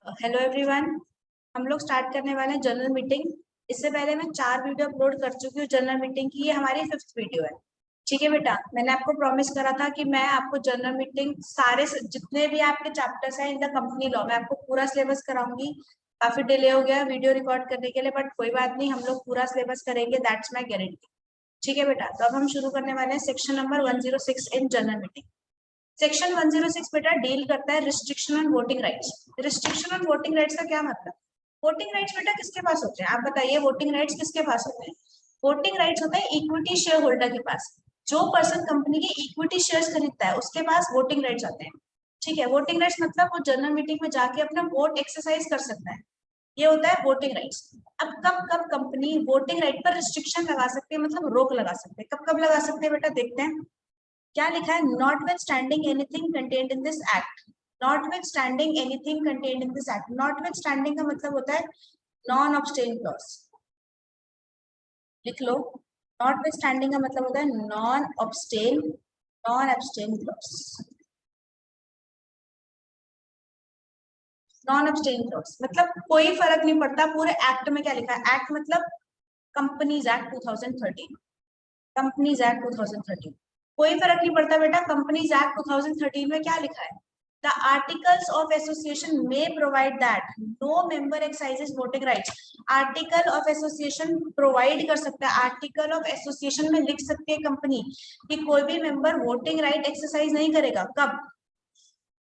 Hello everyone. हम लोग start करने वाले हैं जनरल मीटिंग। इससे पहले मैं 4 वीडियो अपलोड कर चुकी हूँ जनरल मीटिंग की। ये हमारी 5th वीडियो है। ठीक है बेटा, मैंने आपको प्रॉमिस करा था कि मैं आपको जनरल मीटिंग सारे जितने भी आपके चैप्टर्स हैं इन द कंपनी लॉ मैं आपको पूरा सिलेबस कराऊंगी। काफी डिले हो गया वीडियो रिकॉर्ड करने के लिए, बट कोई बात नहीं, हम लोग पूरा सिलेबस करेंगे, दैट्स माई गारंटी। ठीक है बेटा, तो अब हम शुरू करने वाले हैं section number 106 in general meeting. Section 106 बेटा डील करता है restriction on voting rights. Restriction on voting rights का क्या मतलब? वोटिंग राइट्स बेटा किसके पास होते हैं? आप बताइए, वोटिंग राइट्स किसके पास होते हैं? वोटिंग राइट्स होते हैं इक्विटी शेयर होल्डर के पास। जो पर्सन कंपनी के इक्विटी शेयर्स खरीदता है उसके पास वोटिंग राइट्स आते हैं। ठीक है, वोटिंग राइट्स मतलब वो जनरल मीटिंग में जाके अपना वोट एक्सरसाइज कर सकता है। ये होता है वोटिंग राइट्स। अब कब कब कंपनी वोटिंग राइट पर रिस्ट्रिक्शन लगा सकती है, मतलब रोक लगा सकते हैं? कब कब लगा सकते हैं बेटा, देखते हैं क्या लिखा है। Not with standing anything contained in this act. Not with standing anything contained in this act. Not with standing का मतलब होता है नॉन ऑब्स्टेन क्लॉज। लिख लो, नॉट विथ स्टैंडिंग का मतलब होता है non abstain clause. Non abstain clause मतलब कोई फर्क नहीं पड़ता पूरे एक्ट में क्या लिखा है। एक्ट मतलब कंपनीज एक्ट 2013। कंपनीज एक्ट 2013, कोई फर्क नहीं पड़ता बेटा। कंपनीज एक्ट 2013 में क्या लिखा है? The articles of association may provide that no member exercises voting rights. Article of association provide कर सकता है, आर्टिकल ऑफ एसोसिएशन में लिख सकती है कंपनी कि कोई भी मेंबर वोटिंग राइट एक्सरसाइज नहीं करेगा। कब?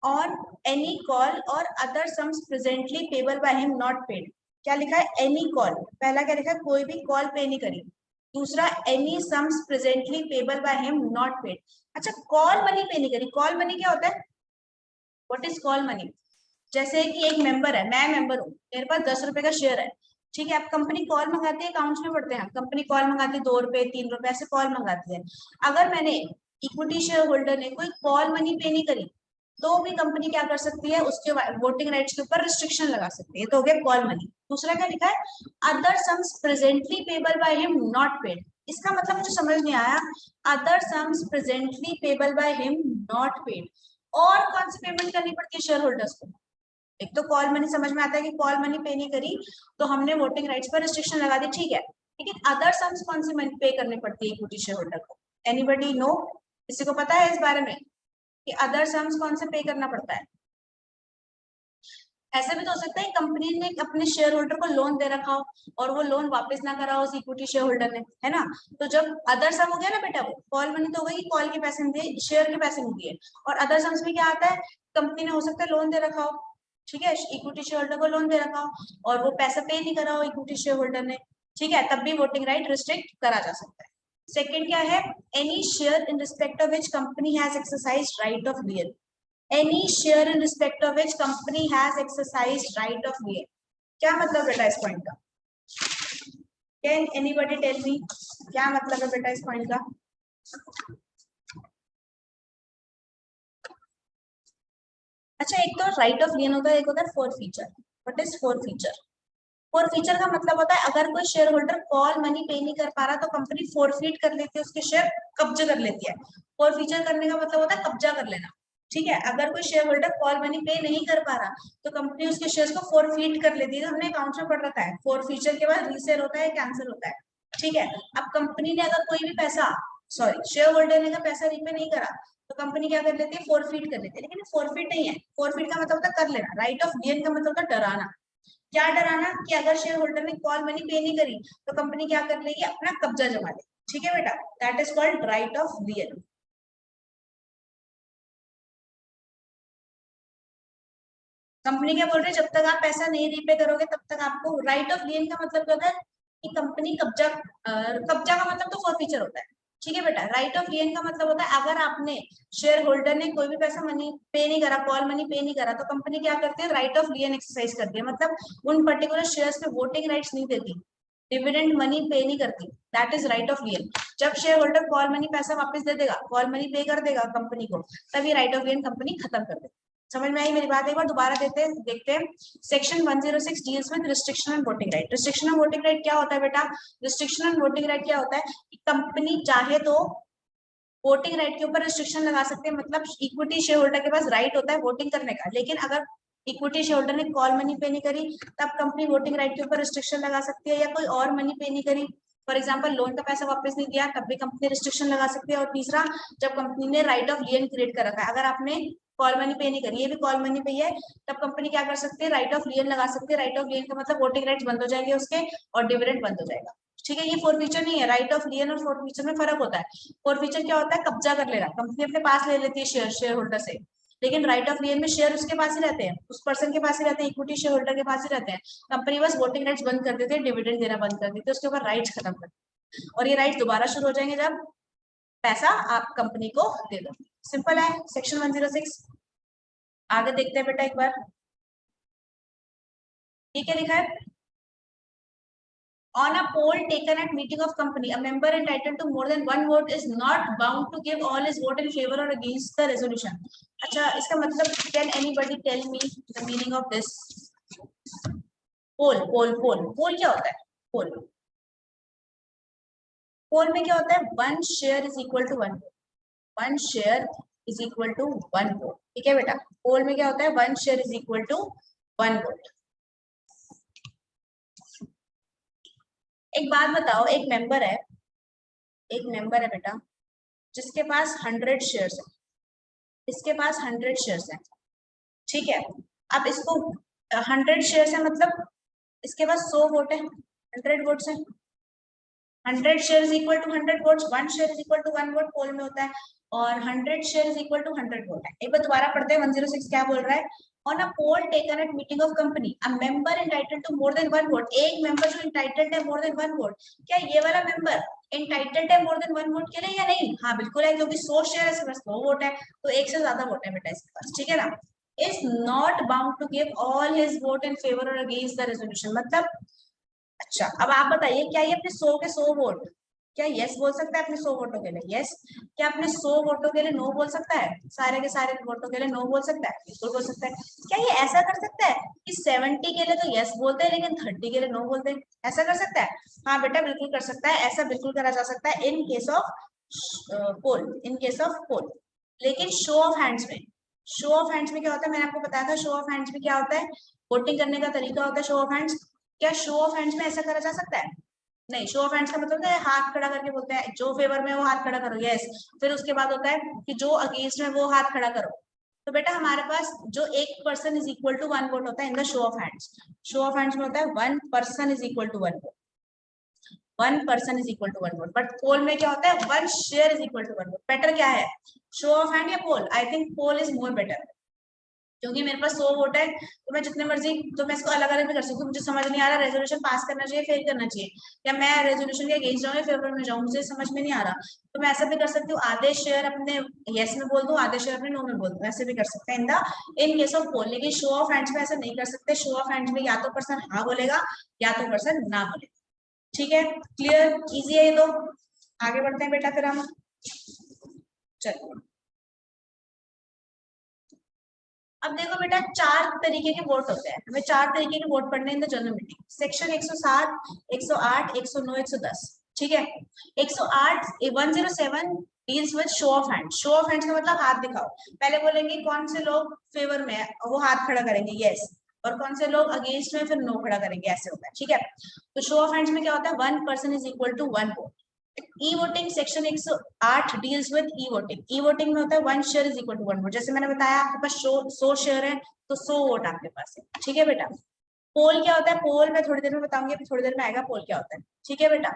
ऑन एनी कॉल और other sums presently payable by him not paid. क्या लिखा है? Any call. पहला क्या लिखा है? कोई भी कॉल पे नहीं करी। दूसरा, any sums presently payable by him not paid. अच्छा, कॉल मनी पे नहीं करी। कॉल मनी क्या होता है? What is call money? जैसे कि एक मेंबर है, मैं मेंबर हूँ, मेरे पास 10 रुपए का शेयर है। ठीक है, अब कंपनी कॉल मंगाती है, अकाउंट्स में पढ़ते हैं, कंपनी कॉल मंगाती है 2 रुपए 3 रुपए ऐसे कॉल मंगाती है। अगर मैंने इक्विटी शेयर होल्डर ने कोई कॉल मनी पे नहीं करी तो भी कंपनी क्या कर सकती है? उसके वोटिंग राइट्स के ऊपर रिस्ट्रिक्शन लगा सकती है। तो हो गया कॉल मनी। दूसरा क्या लिखा है? Other sums presently payable by him not paid. इसका मतलब मुझे समझ नहीं आया। Other sums presently payable by him not paid, और कौन सी पेमेंट करनी पड़ती है शेयर होल्डर्स को? एक तो कॉल मनी समझ में आता है कि कॉल मनी पे नहीं करी तो हमने वोटिंग राइट्स पर रिस्ट्रिक्शन लगा दी, ठीक है। लेकिन अदर सम्स कौन सी मनी पे करनी पड़ती है इक्विटी शेयर होल्डर को? Anybody know? किसी को पता है इस बारे में कि अदर सम्स कौन से पे करना पड़ता है? ऐसा भी तो हो सकता है कंपनी ने अपने शेयर होल्डर को लोन दे रखा हो और वो लोन वापस ना करा हो उस इक्विटी शेयर होल्डर ने, है ना। तो जब अदर सम हो गया ना बेटा, वो कॉल मनी तो हो गई, कॉल के पैसे नहीं दिए, शेयर के पैसे नहीं दिए। और अदर सम्स में क्या आता है? कंपनी ने हो सकता है लोन दे रखा हो, ठीक है, इक्विटी शेयर होल्डर को लोन दे रखा हो और वो पैसा पे नहीं करा हो इक्विटी शेयर होल्डर ने, ठीक है, तब भी वोटिंग राइट रिस्ट्रिक्ट करा जा सकता है। सेकेंड क्या है? Any share in respect of which company has exercise right of wear. any share in respect of which company has exercised right of veto। क्या मतलब बेटा इस पॉइंट का? कैन एनीबडी टेल मी क्या मतलब है बेटा इस पॉइंट का? अच्छा, एक तो राइट ऑफ गेन होता है, एक होता है four feature. What is four feature? Four feature का मतलब होता है अगर कोई शेयर होल्डर कॉल मनी पे नहीं कर पा रहा तो कंपनी फोरफीट कर लेती है, उसके शेयर कब्जे कर लेती है। फोर फीचर करने का मतलब होता है कब्जा कर लेना। ठीक है, अगर कोई शेयर होल्डर कॉल मनी पे नहीं कर पा रहा तो कंपनी उसके शेयर्स को फोरफीट कर लेती है। हमने अकाउंट में पढ़ रखा है, फोर फीचर के बाद रीसेल होता है, कैंसिल होता है। ठीक है, अब कंपनी ने अगर कोई भी पैसा, सॉरी, शेयर होल्डर ने अगर पैसा रीपे नहीं करा तो कंपनी क्या कर लेती है? फोरफीट कर लेती है। लेकिन फोरफीट नहीं है, फोरफीट का मतलब होता है कर लेना। राइट ऑफ गेन का मतलब होता है डराना। क्या डराना? कि अगर शेयर होल्डर ने कॉल मनी पे नहीं करी तो कंपनी क्या कर लेगी? अपना कब्जा जमा ले। ठीक है बेटा, that is called right of wear. Company क्या बोल रही है? जब तक आप पैसा नहीं रीपे करोगे तब तक आपको राइट ऑफ गेन का मतलब क्या होता है? कि कंपनी कब्जा, कब्जा का मतलब तो फॉरफीचर होता है। ठीक है बेटा, राइट ऑफ गेन का मतलब होता है अगर आपने, शेयर होल्डर ने कोई भी पैसा मनी पे नहीं करा, कॉल मनी पे नहीं करा, तो कंपनी क्या करती है? राइट ऑफ गेन एक्सरसाइज करती है। मतलब उन पर्टिकुलर शेयर्स पे वोटिंग राइट्स नहीं देती, डिविडेंड मनी पे नहीं करती, that is right of gain. जब शेयर होल्डर कॉल मनी पैसा वापस दे देगा, कॉल मनी पे कर देगा कंपनी को, तभी राइट ऑफ गेन कंपनी खत्म कर देगी। समझ में आई मेरी बात? एक बार दोबारा देखते हैं। Section 106 deals with restriction on voting right. Restriction on voting right क्या होता है बेटा? रिस्ट्रिक्शन ऑन वोटिंग राइट क्या होता है कि कंपनी चाहे तो वोटिंग राइट के ऊपर रिस्ट्रिक्शन लगा सकते हैं। मतलब इक्विटी शेयर होल्डर के पास राइट होता है वोटिंग करने का, लेकिन अगर इक्विटी शेयर होल्डर ने कॉल मनी पे नहीं करी तब कंपनी वोटिंग राइट के ऊपर रिस्ट्रिक्शन लगा सकती है, या कोई और मनी पे नहीं करी, फॉर एग्जाम्पल लोन का पैसा वापस नहीं दिया तब भी कंपनी रिस्ट्रिक्शन लगा सकती है। और तीसरा, जब कंपनी ने राइट ऑफ लियन क्रिएट कर रखा है, अगर आपने कॉल मनी पे नहीं करी, ये भी कॉल मनी पे है, तब कंपनी क्या कर सकती है, राइट ऑफ लियन लगा सकती है। राइट ऑफ लियन का मतलब वोटिंग राइट्स बंद हो जाएंगे उसके और डिविडेंड बंद हो जाएगा। ठीक है, ये फोर फीचर नहीं है। राइट ऑफ लियन और फोर फीचर में फर्क होता है। फोर फीचर क्या होता है, कब्जा कर लेना, कंपनी अपने पास ले लेती है शेयर होल्डर से। लेकिन राइट ऑफ लियन में शेयर उसके पास ही रहते हैं, उस पर्सन के पास ही रहते हैं, इक्विटी शेयर होल्डर के पास ही रहते हैं। कंपनी बस वोटिंग राइट्स बंद कर देती है, डिविडेंड देना बंद कर देती है, उसके ऊपर राइट्स खत्म कर देती है। और ये राइट्स दोबारा शुरू हो जाएंगे जब पैसा आप कंपनी को दे दो। सिंपल है। सेक्शन 106 आगे देखते हैं बेटा एक बार, ये क्या लिखा है। On a poll taken at meeting of company, a member entitled to more than one vote is not bound to give all his vote in favor or against the resolution. अच्छा, इसका मतलब, can anybody tell me the meaning of this? पोल क्या होता है? पोल में क्या होता है? One share is equal to one, one share is equal to one vote. ठीक है बेटा, पोल में क्या होता है? One share is equal to one vote. एक बात बताओ, एक मेंबर है बेटा, जिसके पास 100 शेयर्स है, इसके पास 100 शेयर्स है। ठीक है, अब इसको 100 शेयर्स है, मतलब इसके पास 100 वोट है, 100 वोट्स है। 100 share is equal to 100 votes, one share is equal to one vote poll में होता है, और 100 share is equal to 100 vote है। एक बार दोबारा पढ़ते हैं, 106 क्या बोल रहा है। On a poll taken at meeting of company, a member entitled to more than one vote, एक मेंबर जो एंटाइटल्ड है मोर देन वन वोट, क्या ये वाला मेंबर एंटाइटल्ड है मोर देन वन वोट के लिए या नहीं? हाँ बिल्कुल है, क्योंकि 100 शेयर है, इसके पास 100 वोट है, तो एक से ज्यादा वोट है बेटा इसके पास। ठीक है ना। Is not bound to give all his vote in favour or against the resolution, मतलब अच्छा, अब आप बताइए, क्या ये अपने 100 के 100 वोट, क्या यस बोल सकता है अपने 100 वोटों के लिए? यस। क्या अपने 100 वोटों के लिए नो बोल सकता है? सारे के सारे वोटों के लिए नो बोल सकता है? बिल्कुल बोल सकता है। क्या ये ऐसा कर सकता है कि 70 के लिए तो यस बोलते हैं लेकिन 30 के लिए नो बोलते हैं? ऐसा कर सकता है? हाँ बेटा बिल्कुल कर सकता है, ऐसा बिल्कुल करा जा सकता है in case of poll, in case of poll. लेकिन शो ऑफ हैंड्स में, शो ऑफ हैंड्स में क्या होता है, मैंने आपको बताया था शो ऑफ हैंड्स में क्या होता है, वोटिंग करने का तरीका होता है शो ऑफ हैंड्स। क्या शो ऑफ हैंड्स में ऐसा करा जा सकता है? नहीं। शो ऑफ हैंड्स का मतलब है हाथ खड़ा करके बोलते हैं, जो फेवर में वो हाथ खड़ा करो, यस। फिर उसके बाद होता है कि जो अगेंस्ट में वो हाथ खड़ा करो। तो बेटा हमारे पास जो एक person is equal to one vote होता है in the show of hands. Show of hands में होता है one person is equal to one vote, one person is equal to one vote. But poll में क्या होता है? One share is equal to one vote. Better क्या है, show of hand या poll? I think poll is more better, क्योंकि मेरे पास 100 vote है, तो मैं जितने मर्जी, तो मैं इसको अलग अलग भी कर सकती हूँ। मुझे समझ नहीं आ रहा रेजोल्यूशन पास करना चाहिए फेल करना चाहिए, या मैं रेजोल्यूशन के अगेंस्ट जाऊँ या फेवर में जाऊँ, मुझे समझ में नहीं आ रहा। तो मैं ऐसा भी कर सकती हूँ, आधे शेयर अपने यस में बोल दूँ, आधे शेयर अपने नो में बोल दूँ, ऐसे भी कर सकते हैं इन केस ऑफ पोल। लेकिन शो ऑफ हैंड्स में ऐसा नहीं कर सकते। शो ऑफ हैंड्स में या तो पर्सन हाँ बोलेगा या तो पर्सन ना बोलेगा। ठीक है, क्लियर, इजी है ये तो। आगे बढ़ते हैं बेटा फिर हम, चलो अब देखो बेटा, चार तरीके के वोट होते हैं, हमें चार तरीके के वोट पढ़ने in the general meeting. Section 107, 108, 109, 110। ठीक है, 108 107 deals with show of hand. Show of hands का मतलब हाथ दिखाओ। पहले बोलेंगे कौन से लोग फेवर में है, वो हाथ खड़ा करेंगे यस, और कौन से लोग अगेंस्ट में, फिर नो खड़ा करेंगे, ऐसे होता है। ठीक है, तो शो ऑफ हैंड्स में क्या होता है? One person is equal to one vote. E voting section 108 deals with e voting. E voting में होता है one share is equal to one vote. जैसे मैंने बताया आपके पास 100 शेयर है तो 100 वोट आपके पास है। ठीक है बेटा। पोल क्या होता है? पोल मैं थोड़ी देर में बताऊंगी, अभी थोड़ी देर में आएगा पोल क्या होता है। ठीक है बेटा।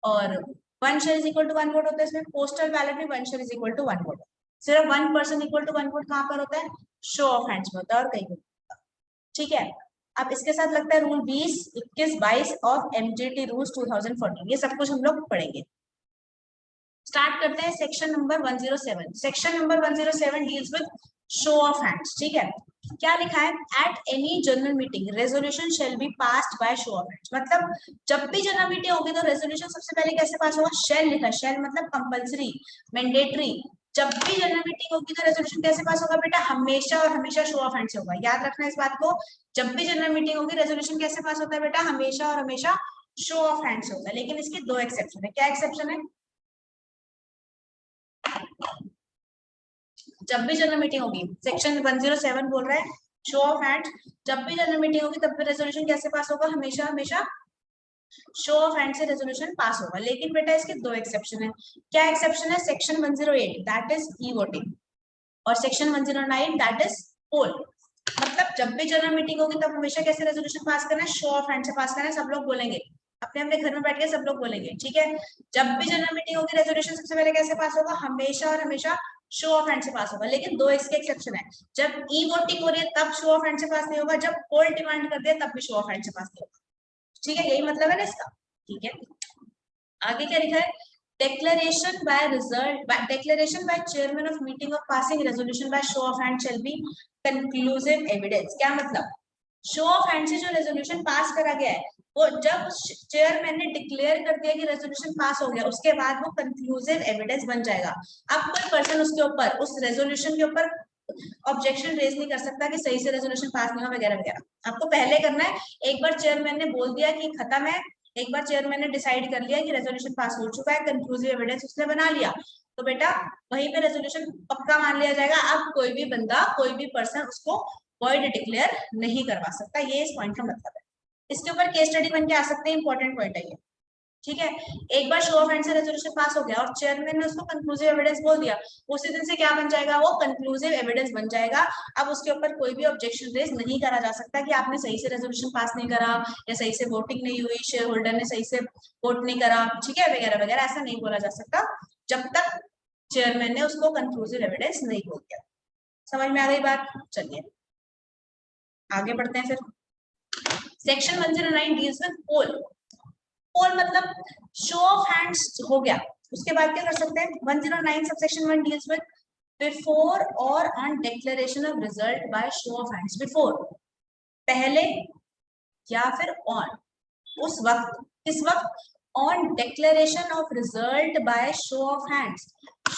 और one share is equal to one vote होता है इसमें। पोस्टल बैलेट में one share is equal to one vote. सिर्फ one person equal to one vote कहाँ पर होता है? शो ऑफ हैंड्स में होता है और कहीं नहीं। ठीक है, अब इसके साथ लगता है रूल 20, 21, 22 ऑफ एमजीटी रूल्स 2014। ये सब कुछ हम लोग पढ़ेंगे। स्टार्ट करते हैं section number 107। Section number 107 deals with show of hands. ठीक है, क्या लिखा है? At any general meeting resolution shall be passed by show of hands. मतलब जब भी जनरल मीटिंग होगी तो रेजोल्यूशन सबसे पहले कैसे पास होगा? शेल लिखा है, शेल मतलब कंपलसरी, मैंडेटरी। जब भी जनरल मीटिंग होगी तो रेजोल्यूशन कैसे पास होगा बेटा? हमेशा और हमेशा शो ऑफ हैंड्स होगा। याद रखना इस बात को, जब भी जनरल मीटिंग होगी रेजोल्यूशन कैसे पास होता है बेटा? हमेशा और हमेशा शो ऑफ हैंड्स होता है। लेकिन इसके दो एक्सेप्शन है। क्या एक्सेप्शन है? जब भी जनरल मीटिंग होगी, सेक्शन 107 बोल रहा है शो ऑफ हैंड्स, जब भी जनरल मीटिंग होगी तब भी रेजोल्यूशन कैसे पास होगा, हमेशा हमेशा शो ऑफ हैंड से रेजोल्यूशन पास होगा। लेकिन बेटा इसके दो एक्सेप्शन है। क्या एक्सेप्शन है? Section 108 that is e voting, और सेक्शन 109 दैट इज पोल। मतलब जब भी जनरल मीटिंग होगी तब हमेशा कैसे रेजोल्यूशन पास करना है? शो ऑफ हैंड से पास करना है। सब लोग बोलेंगे, अपने अपने घर में बैठ के सब लोग बोलेंगे, ठीक है। जब भी जनरल मीटिंग होगी रेजोल्यूशन सबसे पहले कैसे पास होगा? हमेशा और हमेशा शो ऑफ हैंड से पास होगा। लेकिन दो इसके एक्सेप्शन है, जब ई वोटिंग हो रही है तब शो ऑफ हैंड से पास नहीं होगा, जब पोल डिमांड कर दे तब भी शो ऑफ हैंड से पास नहीं होगा, ठीक है। यही मतलब है ना इसका, ठीक है। आगे क्या लिखा है? declaration by result by declaration by chairman of meeting of passing resolution by show of hand shall be conclusive evidence। क्या मतलब? शो ऑफ हैंड से जो रेजोल्यूशन पास करा गया है वो जब चेयरमैन ने डिक्लेयर कर दिया कि रेजोल्यूशन पास हो गया, उसके बाद वो कंक्लूसिव एविडेंस बन जाएगा। अब कोई पर्सन उसके ऊपर, उस रेजोल्यूशन के ऊपर ऑब्जेक्शन रेज नहीं कर सकता कि सही से रेजोल्यूशन पास नहीं हुआ वगैरह वगैरह। आपको पहले करना है, एक बार चेयरमैन ने बोल दिया कि खत्म है, एक बार चेयरमैन ने डिसाइड कर लिया कि रेजोल्यूशन पास हो चुका है, कंक्लूसिव एविडेंस उसने बना लिया, तो बेटा वहीं पे रेजोल्यूशन पक्का मान लिया जाएगा। अब कोई भी बंदा, कोई भी पर्सन उसको वॉइड डिक्लेयर नहीं करवा सकता। ये इस पॉइंट का मतलब है। इसके ऊपर केस स्टडी बन के आ सकते हैं, इंपॉर्टेंट पॉइंट है ये, ठीक है। एक बार शो ऑफ हैंड से रेजोल्यूशन पास हो गया और चेयरमैन ने उसको कंक्लूसिव एविडेंस बोल दिया, उसी दिन से क्या बन जाएगा? वो कंक्लूसिव एविडेंस बन जाएगा। अब उसके ऊपर कोई भी ऑब्जेक्शन रेज नहीं करा जा सकता कि आपने सही से रेजोल्यूशन पास नहीं करा, या सही से वोटिंग नहीं हुई, शेयर होल्डर ने सही से वोट नहीं करा, ठीक है, वगैरह वगैरह। ऐसा नहीं बोला जा सकता जब तक चेयरमैन ने उसको कंक्लूसिव एविडेंस नहीं बोल दिया। समझ में आ गई बात? चलिए आगे बढ़ते हैं फिर। सेक्शन 109 डील्स विद पोल। पोल मतलब शो ऑफ हैंड्स हो गया, उसके बाद क्या कर सकते हैं? 109 subsection 1 deals with before or on declaration of result by show of hands. Before पहले, या फिर ऑन उस वक्त, किस वक्त? On declaration of result by show of hands.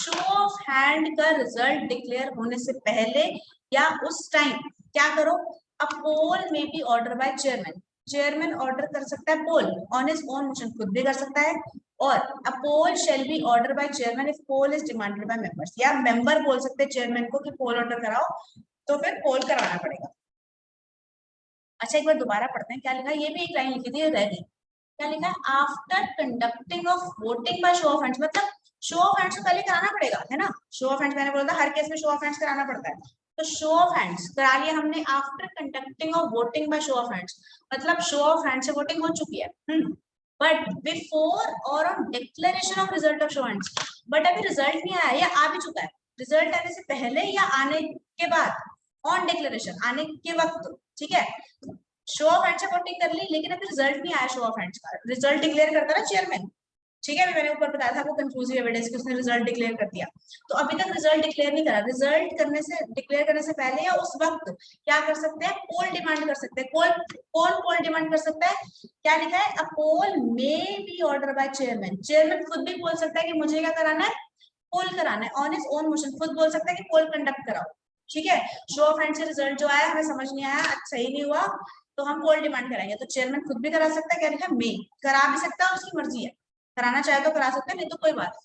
Show of hand का रिजल्ट डिक्लेयर होने से पहले या उस टाइम क्या करो? अ पोल में be order by chairman. Chairman order कर सकता है poll on his own motion, खुद भी कर सकता है। और a poll shall be order by chairman if poll is demanded by members. या मेंबर बोल सकते हैं चेयरमैन को कि पोल ऑर्डर कराओ, तो फिर पोल करवाना पड़ेगा। अच्छा एक बार दोबारा पढ़ते हैं क्या लिखा है। ये भी एक लाइन लिखी थी, रह गई। क्या लिखा है? After conducting of voting by show of hands. मतलब शो ऑफ हैंड्स तो पहले कराना पड़ेगा, है ना। शो ऑफ हैंड्स मैंने बोला था हर केस में शो ऑफ हैंड्स कराना पड़ता है, तो शो ऑफ हैंड्स करा लिया हमने after conducting of voting by show of hands. मतलब शो ऑफ हैंड से वोटिंग हो चुकी है, but before or on declaration of result of show hands. But अभी रिजल्ट नहीं आया या आ भी चुका है, रिजल्ट आने से पहले या आने के बाद, ऑन डिक्लेरेशन आने के वक्त, ठीक है। शो ऑफ हैंड्स से वोटिंग कर ली लेकिन अभी रिजल्ट नहीं आया शो ऑफ हैंड्स का, रिजल्ट डिक्लेयर करता ना चेयरमैन, ठीक है। मैंने ऊपर बताया था वो कंक्लूसिव एविडेंस कि उसने रिजल्ट डिक्लेयर कर दिया, तो अभी तक रिजल्ट डिक्लेयर नहीं करा। रिजल्ट करने से, डिक्लेयर करने से पहले या उस वक्त क्या कर सकते हैं? पोल डिमांड कर सकते हैं। कौन पोल डिमांड कर सकता है? क्या लिखा है? A poll may be order by chairman. Chairman खुद भी बोल सकता है कि मुझे क्या कराना है? पोल कराना है ऑन हिज ओन मोशन। खुद बोल सकता है कि पोल कंडक्ट कराओ, ठीक है। शो ऑफ हैंड से रिजल्ट जो आया हमें समझ नहीं आया, सही नहीं हुआ, तो हम पोल डिमांड कराएंगे। तो चेयरमैन खुद भी करा सकता है, क्या लिखा है? मे। करा भी सकता है, उसकी मर्जी है, कराना चाहे तो करा सकते हैं, नहीं तो कोई बात।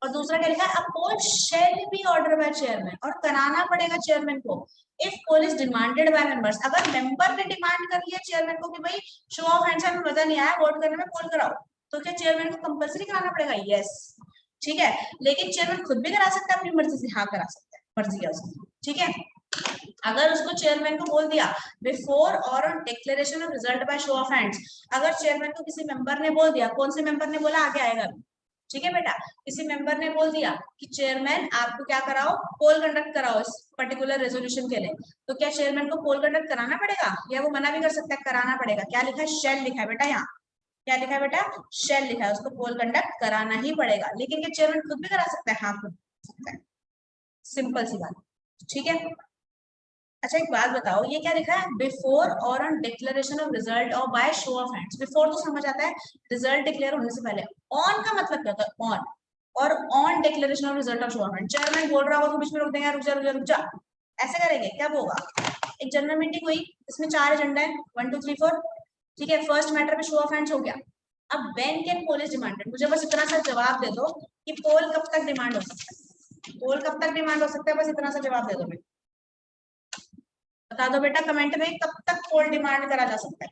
और दूसरा क्या लिखा है? A poll shall be order by chairman. और कराना पड़ेगा चेयरमैन को if poll is demanded by members. अगर मेंबर ने डिमांड कर लिया चेयरमैन को कि भाई शो ऑफ हैंड से हमें मजा नहीं आया, वोट करने में पोल कराओ, तो क्या चेयरमैन को कंपलसरी कराना पड़ेगा? यस, ठीक है। लेकिन चेयरमैन खुद भी करा सकता है अपनी मर्जी से, हाँ करा सकता है, मर्जी है उसकी, ठीक है। अगर उसको चेयरमैन को बोल दिया before or on declaration of result by show of hands, अगर चेयरमैन को किसी मेंबर ने बोल दिया, कौन से मेंबर ने बोला आगे आएगा, ठीक है बेटा, किसी मेंबर ने बोल दिया कि चेयरमैन आपको क्या कराओ? पोल कंडक्ट कराओ इस पर्टिकुलर रेजोल्यूशन के लिए, तो क्या चेयरमैन को पोल कंडक्ट कराना पड़ेगा या वो मना भी कर सकता है? कराना पड़ेगा। क्या लिखा है? शेल लिखा है बेटा यहाँ, क्या लिखा है बेटा? शेल लिखा है, उसको पोल कंडक्ट कराना ही पड़ेगा। लेकिन क्या चेयरमैन खुद भी करा सकता है? हाँ खुद सकता है, सिंपल सी बात, ठीक है। अच्छा एक बात बताओ, ये क्या लिखा है? Before or on declaration of result or by show of hands. Before तो समझ आता है रिजल्ट डिक्लेयर होने से पहले। ऑन का मतलब क्या होता है? ऑन। और on declaration of result of show of hand. Chairman बोल रहा होगा तो बीच में रोक देंगे, रुक जा रुक जा रुक जा, ऐसे करेंगे क्या? होगा एक जनरल मीटिंग हुई, इसमें 4 एजेंडा है, 1 2 3 4, ठीक है। फर्स्ट मैटर पे शो ऑफ हैंड्स हो गया। अब when can poll is demanded, मुझे बस इतना सा जवाब दे दो कि पोल कब तक डिमांड हो सकता है। पोल कब तक डिमांड हो सकता है, बस इतना सा जवाब दे दो। बता दो बेटा कमेंट में, कब तक पोल डिमांड करा जा सकता है?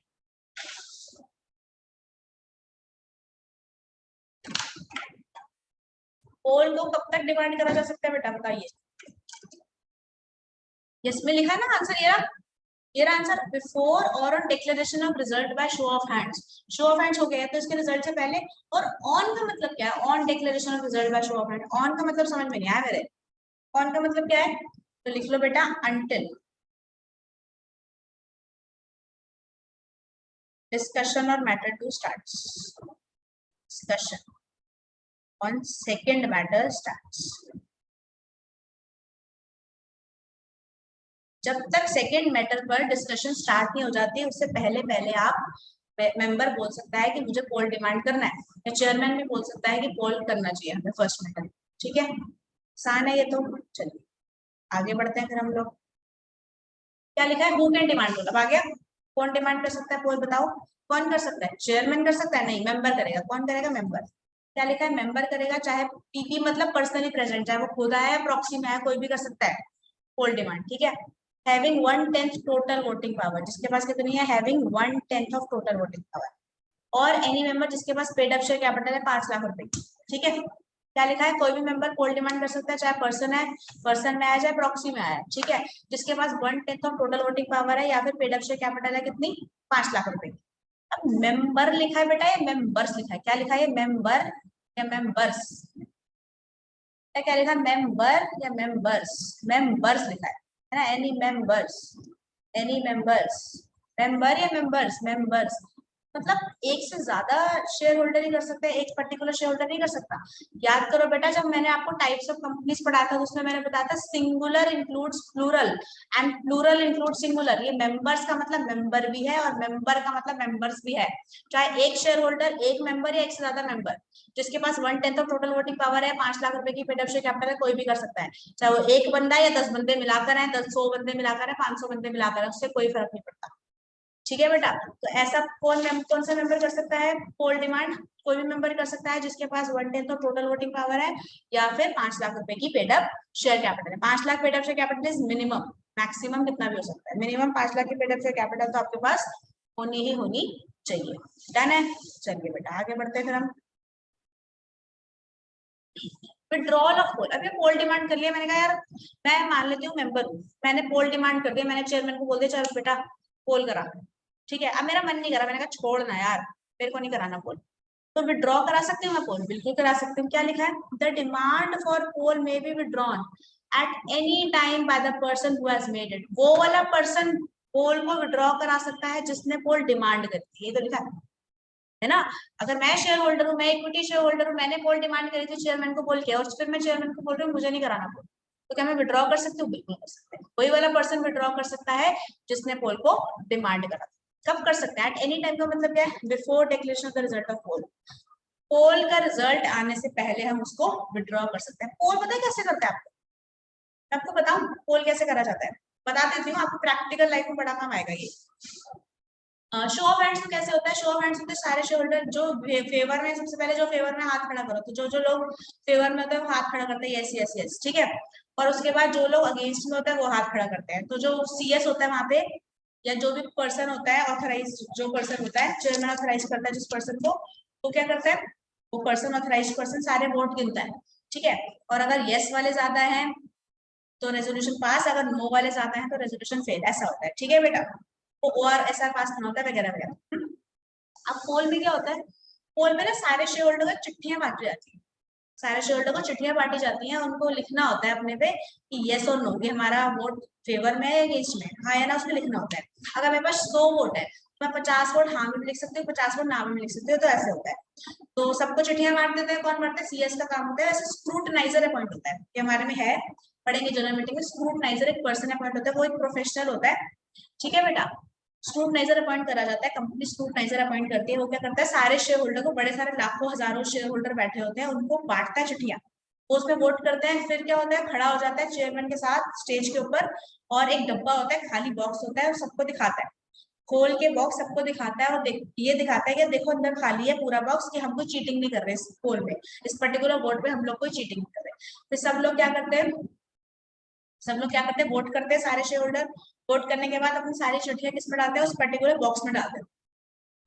पोल को कब तक डिमांड करा जा सकता है बेटा, बताइए। इसमें लिखा है ना आंसर, ये answer before or on declaration of result by show of hands. Show of hands हो गया तो इसके रिजल्ट से पहले। और ऑन का मतलब क्या है? On declaration of result by show of hand. On का मतलब समझ में नहीं आया मेरे। ऑन का मतलब क्या है? तो लिख लो बेटा until discussion or matter two starts. Discussion on second matter starts. जब तक सेकंड मैटर पर डिस्कशन स्टार्ट नहीं हो जाती उससे पहले पहले आप मेंबर बोल सकता है कि मुझे पोल डिमांड करना है, या चेयरमैन भी बोल सकता है कि पोल करना चाहिए हमें फर्स्ट मैटर। ठीक है, आसान है ये तो। चलिए आगे बढ़ते हैं फिर हम लोग। क्या लिखा है? हु कैन डिमांड पोल। अब आ गया, कौन डिमांड कर सकता है पोल, बताओ। कौन कर सकता है? चेयरमैन कर सकता है? नहीं, मेंबर करेगा। कौन करेगा? मेंबर। क्या लिखा है? मेंबर करेगा, चाहे पीपी मतलब पर्सनली प्रेजेंट, चाहे वो खुद आया है प्रॉक्सी में आया, कोई भी कर सकता है पोल डिमांड। ठीक है, हैविंग 1/10 टोटल वोटिंग पावर, जिसके पास कितनी है? Having 1/10 of total voting power. और एनी मेंबर जिसके पास पेड अप शेयर कैपिटल है 5 लाख रुपए की। ठीक है, क्या लिखा है? कोई भी मेंबर पोल डिमांड कर सकता है, चाहे पर्सन है, पर्सन में आया, चाहे प्रॉक्सी में आया। ठीक है, जिसके पास 1/10 ऑफ टोटल वोटिंग पावर है, या फिर पेड अप शेयर कैपिटल है कितनी? 5 लाख रुपए की। अब मेंबर लिखा है बेटा, ये मेंबर्स लिखा है। क्या लिखा है? मेंबर या मेंबर्स? क्या लिखा? मेंबर या मेंबर्स? मेंबर्स लिखा है ना? Any members, any members. Member या मेंबर्स? मेंबर्स मतलब एक से ज्यादा शेयर होल्डर ही कर सकते हैं, एक पर्टिकुलर शेयर होल्डर नहीं कर सकता। याद करो बेटा, जब मैंने आपको टाइप्स ऑफ कंपनीज पढ़ाया था तो उसमें मैंने बताया था singular includes plural and plural include singular. ये मेंबर्स का मतलब मेंबर भी है और मेंबर का मतलब मेंबर्स भी है। चाहे एक शेयर होल्डर, एक मेंबर या एक से ज्यादा मेंबर, जिसके पास 1/10 ऑफ टोटल वोटिंग पावर है, 5 लाख रुपए की पेड अप शेयर कैपिटल है, कोई भी कर सकता है। चाहे वो एक बंदा या 10 बंदे मिलाकर है, 100 बंदे मिलाकर है, 500 बंदे मिलाकर है, उससे कोई फर्क नहीं पड़ता। ठीक है बेटा, तो ऐसा कौन सा मेंबर कर सकता है पोल डिमांड? कोई भी मेंबर कर सकता है जिसके पास 1/10 ऑफ टोटल वोटिंग पावर है, या फिर 5 लाख रुपए की पेड अप शेयर कैपिटल है। 5 lakh paid up share capital is minimum, maximum कितना भी हो सकता है, मिनिमम 5 लाख की पेड अप शेयर कैपिटल तो आपके पास होनी ही होनी चाहिए। डन है? चलिए बेटा आगे बढ़ते हैं फिर हम। विड्रॉल ऑफ पोल। अभी पोल डिमांड कर लिया, मैंने कहा यार मैं मान लेती हूँ मेंबर हूँ, मैंने पोल डिमांड कर दिया, मैंने चेयरमैन को बोल दिया चल बेटा पोल करा। ठीक है, अब मेरा मन नहीं करा, मैंने कहा छोड़ना यार, मेरे को नहीं कराना पोल, तो विड्रॉ करा सकती हूँ मैं पोल? बिल्कुल करा सकती हूँ। क्या लिखा है? The demand for poll may be withdrawn at any time by the person who has made it. वो वाला पर्सन पोल को विड्रॉ करा सकता है जिसने पोल डिमांड करी थी, ये तो लिखा है ना। अगर मैं शेयर होल्डर हूँ, मैं इक्विटी शेयर होल्डर हूँ, मैंने पोल डिमांड करी थी चेयरमैन को बोल के, और फिर मैं चेयरमैन को बोल रही हूँ मुझे नहीं कराना पोल, तो क्या मैं विड्रॉ कर सकती हूँ? बिल्कुल कर सकते हैं। वही वाला पर्सन विड्रॉ कर सकता है जिसने पोल को डिमांड करा। कब कर सकते हैं? एट एनी टाइम का मतलब क्या है? Before declaration of the result of poll. Poll का रिजल्ट आने से पहले हम उसको विड्रॉ कर सकते हैं। पोल पता है कैसे करते हैं आपको? मैं आपको बताऊं पोल कैसे करा जाता है? बता देती हूँ आपको, प्रैक्टिकल लाइफ में बड़ा काम आएगा ये। शो ऑफ हैंड्स में कैसे होता है? शो ऑफ हैंड्स में तो सारे शेयर होल्डर जो फेवर में, सबसे पहले जो फेवर में हाथ खड़ा करो, तो जो जो लोग फेवर में होते हैं वो हाथ खड़ा करते हैं, यस यस यस, ठीक है। और उसके बाद जो लोग अगेंस्ट में होते हैं वो हाथ खड़ा करते हैं। तो जो सीएस होता है वहां पे, या जो भी पर्सन होता है ऑथराइज, जो पर्सन होता है, चेयरमैन ऑथराइज करता है जिस पर्सन को, वो क्या करता है? वो पर्सन ऑथराइज पर्सन सारे वोट गिनता है। ठीक है, और अगर यस वाले ज्यादा है तो रेजोल्यूशन पास, अगर नो वाले ज्यादा है तो रेजोल्यूशन फेल, ऐसा होता है। ठीक है बेटा, तो और ऐसा पास नहीं होता वगैरह वगैरह। अब पोल में क्या होता है? पोल में ना सारे शेयर होल्डर को चिट्ठियां बांटी जाती हैं, सारे शेयर होल्डर को चिट्ठियां बांटी जाती हैं, उनको लिखना होता है अपने पे कि यस और नो, ये हमारा वोट फेवर में है या अगेंस्ट में, हाँ या ना, उसमें लिखना होता है। अगर मेरे पास 100 वोट है तो मैं 50 वोट हाँ में भी लिख सकती हूँ, 50 वोट ना में भी लिख सकती हूँ, तो ऐसे होता है। तो सबको चिट्ठियां बांट देते हैं। कौन बांटते हैं? सीएस का काम होता है। ऐसे स्क्रूटनाइजर अपॉइंट होता है, ये हमारे में है, पढ़ेंगे जनरल मीटिंग में। स्क्रूटनाइजर एक पर्सन अपॉइंट होता है, वो एक प्रोफेशनल होता है। ठीक है बेटा, स्क्रूटनाइजर अपॉइंट करा जाता है, कंपनी स्क्रूटनाइजर अपॉइंट करती है। वो क्या करता है? सारे शेयर होल्डर को, बड़े सारे लाखों हजारों शेयर होल्डर बैठे होते हैं, उनको बांटता है चिट्ठियां, वो उसमें वोट करते हैं। फिर क्या होता है? खड़ा हो जाता है चेयरमैन के साथ स्टेज के ऊपर, और एक डब्बा होता है, खाली बॉक्स होता है, और सबको दिखाता है, खोल के बॉक्स सबको दिखाता है, और ये दिखाता है कि देखो अंदर खाली है पूरा बॉक्स, कि हम कोई चीटिंग नहीं कर रहे इस पोल में, इस पर्टिकुलर वोट में हम लोग कोई चीटिंग नहीं कर रहे। फिर सब लोग क्या करते हैं? सब लोग क्या करते हैं, वोट करते हैं सारे शेयर होल्डर। वोट करने के बाद अपनी सारी चिट्ठियां किस में डालते हैं, उस पर्टिकुलर बॉक्स में डालते हैं।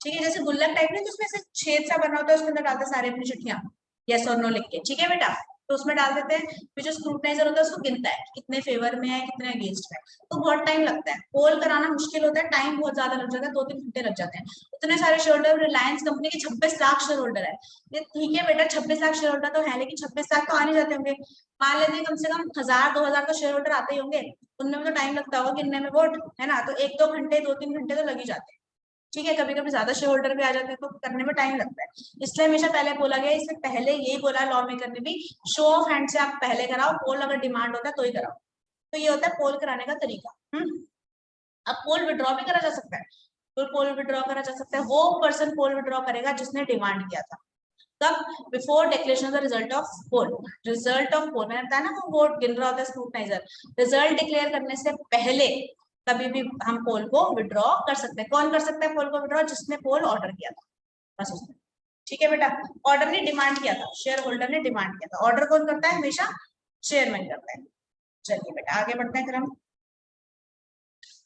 ठीक है, जैसे गुल्लक टाइप नहीं तो उसमें से छेद सा बना होता है, उसके अंदर डालते हैं सारे अपनी चिट्ठियां, यस और नो लिख के। ठीक है बेटा, तो उसमें डाल देते हैं। फिर जो स्क्रूटनाइजर होता है उसको गिनता है कितने फेवर में है कितने अगेंस्ट में। तो बहुत टाइम लगता है, पोल कराना मुश्किल होता है, टाइम बहुत ज्यादा लग जाता है, 2-3 घंटे लग जाते हैं। उतने सारे शेयर होल्डर, रिलायंस कंपनी के 26 लाख शेयर होल्डर है। ये ठीक है बेटा, 26 लाख शेयर होल्डर तो है, लेकिन 26 लाख तो आ नहीं जाते होंगे। मान लेते हैं कम से कम 1000-2000 तो शेयर होल्डर आते ही होंगे, उनमें भी तो टाइम लगता होगा गिनने में वोट, है ना। तो 1-2 घंटे, 2-3 घंटे तो लग ही जाते हैं। ठीक है, कभी कभी ज्यादा शेयर होल्डर भी आ जाते हैं तो करने में टाइम लगता है। इसलिए हमेशा पहले बोला गया, इससे पहले यही बोला लॉ मेकर ने भी, शो ऑफ हैंड से आप पहले कराओ, पोल अगर डिमांड होता है तो ही कराओ। तो ये होता है पोल कराने का तरीका। अब पोल विड्रॉ भी करा जा सकता है। तो पोल विड्रॉ करा जा सकता है, वो पर्सन पोल विड्रॉ करेगा जिसने डिमांड किया था। कब, before declaration of the result of poll. Result of poll मैंने बताया ना, वो वोट गिन रहा होता है स्क्रूटनाइजर। रिजल्ट डिक्लेयर करने से पहले कभी भी हम पोल को विड्रॉ कर सकते हैं। कौन कर सकता है पोल को विड्रॉ, जिसने पोल ऑर्डर किया था, बस उसने। ठीक है बेटा, ऑर्डर ने डिमांड किया था, शेयर होल्डर ने डिमांड किया था। ऑर्डर कौन करता है, हमेशा चेयरमैन करता है। चलिए बेटा आगे बढ़ते हैं फिर हम।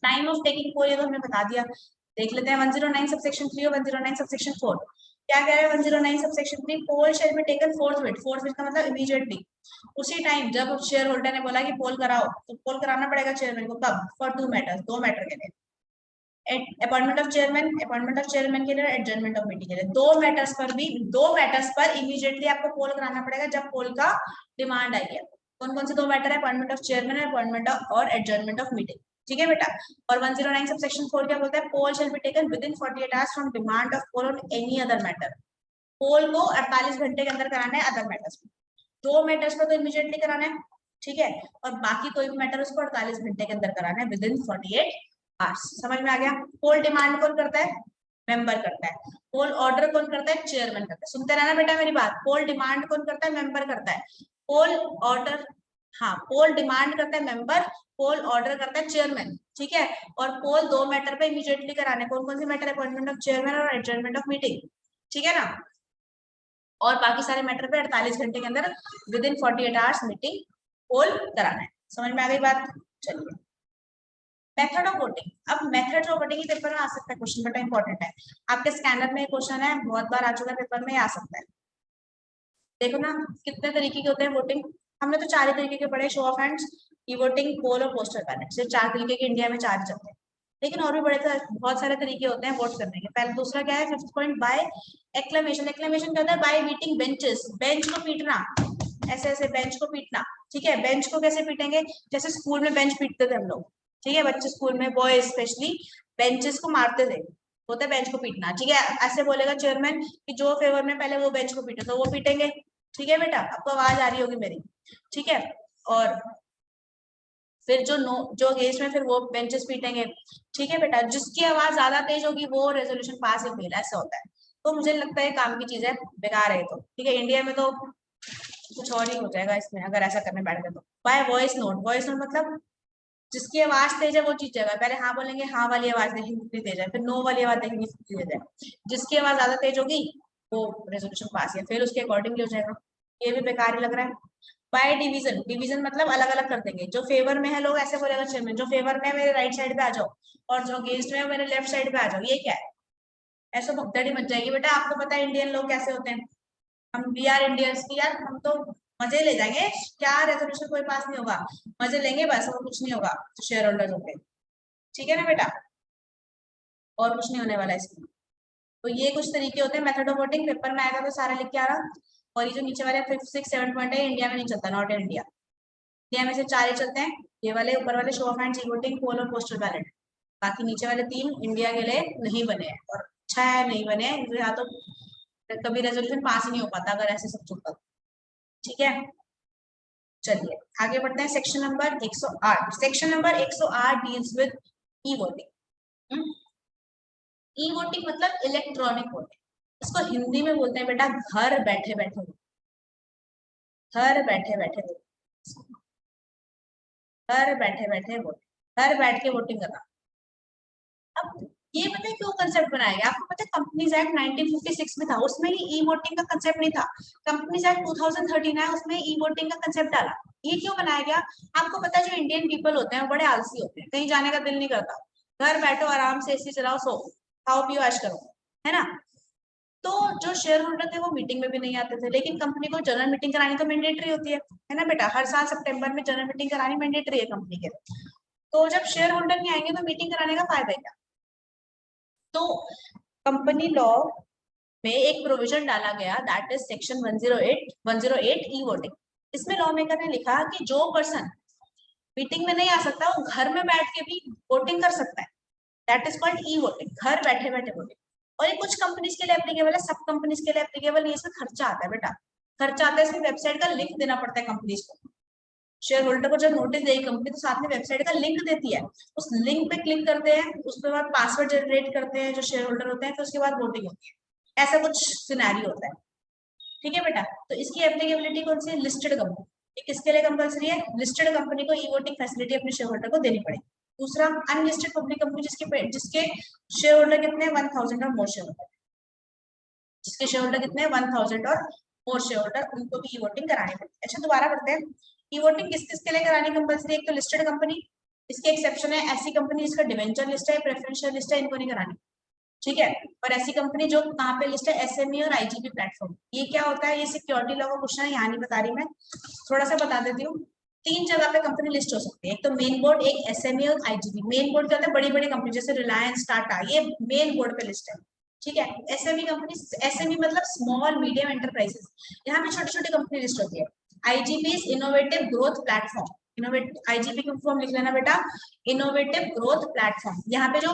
टाइम ऑफ टेकिंग पोल ये तो हमने बता दिया। देख लेते हैं 109 सबसेक्शन 3 और 109 सबसेक्शन 4 क्या कह रहा है। 109 subsection 3, poll shall be taken forthwith. Forthwith का मतलब इमीडिएटली, उसी टाइम जब शेयर होल्डर ने बोला कि पोल कराओ, तो पोल कराना पड़ेगा चेयरमैन को। कब, फॉर 2 मैटर्स, 2 मैटर के लिए। Appointment of chairman, appointment of chairman के लिए, एडजर्नमेंट ऑफ मीटिंग के लिए। 2 मैटर्स पर इमीडिएटली आपको पोल कराना पड़ेगा जब पोल का डिमांड आई है। कौन कौन से 2 मैटर है, appointment of chairman, appointment of और एडजर्नमेंट ऑफ मीटिंग। ठीक है बेटा। और 109 सबसेक्शन 4 क्या बोलता है, poll shall be taken within 48 hours from demand of poll on any other matter. Poll को 48 घंटे के अंदर कराना है अदर मैटर्स में। 2 मैटर्स पर तो इमीडिएटली कराना है, ठीक है। और बाकी कोई भी मैटर उसको 48 घंटे के अंदर कराना है, विद इन 48 आवर्स। समझ में आ गया। पोल डिमांड कौन करता है, मेंबर करता है। पोल ऑर्डर कौन करता है, चेयरमैन करता है। सुनते रहना बेटा मेरी बात, पोल डिमांड कौन करता है, मेंबर करता है। पोल ऑर्डर, हाँ, पोल डिमांड करता है मेंबर, पोल ऑर्डर करता है चेयरमैन। ठीक है। और पोल 2 मैटर पे इमीडिएटली कराने, कौन कौन से मैटर, अपॉइंटमेंट ऑफ चेयरमैन और एडजर्नमेंट ऑफ मीटिंग। ठीक है ना। और बाकी सारे मैटर पे 48 घंटे के अंदर विद इन 48 आवर्स मीटिंग पोल कराना है। समझ में आ गई बात। चलिए, मेथड ऑफ वोटिंग। अब मेथड ऑफ वोटिंग के पेपर में आ सकता है क्वेश्चन, बड़ा इंपॉर्टेंट है। आपके स्कैनर में क्वेश्चन है, बहुत बार आ चुका है पेपर में, आ सकता है। देखो ना कितने तरीके के होते हैं वोटिंग। हमने तो 4 ही तरीके के पढ़े, show of hands, e voting, poll और पोस्टल बैलेट। सिर्फ 4 तरीके के इंडिया में 4 चलते हैं, लेकिन और भी बहुत सारे तरीके होते हैं वोट करने के। पहले दूसरा क्या है, 5th पॉइंट, बाय एक्लेमेशन। एक्लेमेशन क्या होता है, बाय बीटिंग बेंचेस। बेंच को पीटना, ऐसे ऐसे बेंच को पीटना। ठीक है, बेंच को कैसे पीटेंगे, जैसे स्कूल में बेंच पीटते थे हम लोग। ठीक है, बच्चे स्कूल में, बॉय स्पेशली, बेंचेस को मारते थे, होता है बेंच को पीटना। ठीक है, ऐसे बोलेगा चेयरमैन कि जो फेवर में पहले वो बेंच को पीटे, तो वो पीटेंगे। ठीक है बेटा, आपको आवाज आ रही होगी मेरी। ठीक है। और फिर जो नो, जो अगेंस्ट में, फिर वो बेंचेस पीटेंगे। ठीक है बेटा, जिसकी आवाज ज्यादा तेज होगी वो रेजोल्यूशन पास या फेल, ऐसा होता है। तो मुझे लगता है काम की चीज है, बेकार है तो। ठीक है, इंडिया में तो कुछ और ही हो जाएगा इसमें अगर ऐसा करने बैठ गए तो। Bye voice note. Voice note मतलब जिसकी आवाज तेज है वो जीतेगा। पहले हाँ बोलेंगे, हाँ वाली आवाज देखेंगे कितनी तेज है, फिर नो वाली आवाज देखेंगे कितनी तेज है। जिसकी आवाज ज्यादा तेज होगी वो रेजोल्यूशन पास है, फिर उसके अकॉर्डिंगली हो जाएगा। ये भी बेकार ही लग रहा है। By division. डिवीजन मतलब अलग अलग कर देंगे। जो फेवर में है लोग ऐसे बोलेगा चेयरमैन, जो फेवर में है मेरे राइट साइड पे आ जाओ, और जो अगेंस्ट में है मेरे लेफ्ट साइड पे आ जाओ। ये क्या है, ऐसा भगदड़ी मच जाएगी बेटा। आपको पता है इंडियन लोग कैसे होते हैं, हम वी आर इंडियंस की यार, हम तो मजे ले जाएंगे। क्या रेजोल्यूशन कोई पास नहीं होगा, मजे लेंगे बस, और कुछ नहीं होगा तो शेयर होल्डर होंगे। ठीक है ना बेटा, और कुछ नहीं होने वाला इसमें। तो ये कुछ तरीके होते हैं मेथड ऑफ वोटिंग। पेपर में आएगा तो सारा लिख के आ रहा। और ये जो नीचे वाले 5, 6, 7 पॉइंट है, इंडिया में नहीं चलता, नॉट इन इंडिया। इंडिया में से 4 ही चलते हैं, ये वाले ऊपर वाले, show of hands, e voting, poll और पोस्टल बैलेट। बाकी नीचे वाले 3 इंडिया के लिए नहीं बने हैं, और अच्छा है नहीं बने हैं, या तो कभी रेजोल्यूशन पास ही नहीं हो पाता अगर ऐसे सब चलता। ठीक है, चलिए आगे बढ़ते हैं। Section number 108। Section number 108 deals with e voting. E voting मतलब इलेक्ट्रॉनिक वोटिंग। इसको हिंदी में बोलते हैं बेटा घर बैठे बैठे, घर बैठे बैठे वोटिंग, घर बैठे बैठे वोटिंग, घर बैठ के वोटिंग करना। अब ये पता है क्यों कंसेप्ट बनाया गया? आपको पता है कंपनीज एक्ट 1956 में था, उसमें ये ई वोटिंग का कंसेप्ट नहीं था। कंपनीज एक्ट 2013 है, उसमें ई वोटिंग का कंसेप्ट डाला। ये क्यों बनाया गया? आपको पता है जो इंडियन पीपल होते हैं वो बड़े आलसी होते हैं, कहीं जाने का दिल नहीं करता, घर बैठो आराम से एसी चलाओ, सो खाओ पियो ऐश करो, है ना? तो जो शेयर होल्डर थे वो मीटिंग में भी नहीं आते थे, लेकिन कंपनी को जनरल मीटिंग करानी तो मैंडेटरी होती है ना बेटा? हर साल सितंबर में जनरल मीटिंग करानी मैंडेटरी है कंपनी के। तो जब शेयर होल्डर नहीं आएंगे तो मीटिंग कराने का फायदा क्या? तो कंपनी लॉ में एक प्रोविजन डाला गया, that is section 108 e voting. इसमें लॉ मेकर ने लिखा कि जो पर्सन मीटिंग में नहीं आ सकता वो घर में बैठ के भी वोटिंग कर सकता है, that is called e voting, घर बैठे बैठे वोटिंग। और ये कुछ कंपनीज के लिए एप्लीकेबल है, सब कंपनीज के लिए एप्लीकेबल नहीं है। इसमें खर्चा आता है बेटा, खर्चा आता है। इसमें वेबसाइट का लिंक देना पड़ता है कंपनीज को। शेयर होल्डर को जब नोटिस देगी कंपनी तो साथ में वेबसाइट का लिंक देती है, उस लिंक पे क्लिक करते हैं, उसके बाद पासवर्ड जनरेट करते हैं जो शेयर होल्डर होते हैं, फिर उसके बाद वोटिंग होती है। ऐसा कुछ सिनेरियो होता है, ठीक है बेटा? तो इसकी एप्लीकेबिलिटी कौन सी है? Listed company. ये किसके लिए कंपलसरी है? लिस्टेड कंपनी को ई वोटिंग फैसिलिटी अपने शेयर होल्डर को देनी पड़ेगी। दूसरा, अनलिस्टेड पब्लिक कंपनी जिसके शेयर होल्डर कितने हैं? 1000 और मोर शेयर होल्डर, जिसके शेयर होल्डर कितने हैं? 1000 और मोर शेयर होल्डर, उनको भी ई वोटिंग करानी पड़ती है। अच्छा दोबारा पढ़ते हैं, ई वोटिंग किस किस के लिए करानी कंपलसरी? एक तो लिस्टेड कंपनी, इसके एक्सेप्शन है ऐसी कंपनी जिसका डिवेंचर लिस्ट है, प्रेफरेंशियल लिस्ट है, इनको नहीं करानी, ठीक है? और ऐसी कंपनी जो कहाँ पे लिस्ट है? एसएमई और आईजीपी प्लेटफॉर्म। ये क्या होता है? ये सिक्योरिटी लॉ का क्वेश्चन है, यहाँ नहीं बता रही मैं, थोड़ा सा बता देती हूँ। 3 जगह पे कंपनी लिस्ट हो सकती है, एक तो मेन बोर्ड, एक एसएमई और आईजीपी। मेन बोर्ड क्या होता है? बड़ी बड़ी कंपनी जैसे रिलायंस, टाटा, ये मेन बोर्ड पे लिस्ट है, ठीक है? एसएमई कंपनी, एसएमई मतलब स्मॉल मीडियम एंटरप्राइजेस, यहाँ पे छोटी छोटी कंपनी लिस्ट होती है। IGP innovative growth platform, innovate IGP की फॉर्म लिख लेना बेटा, इनोवेटिव ग्रोथ प्लेटफॉर्म। यहाँ पे जो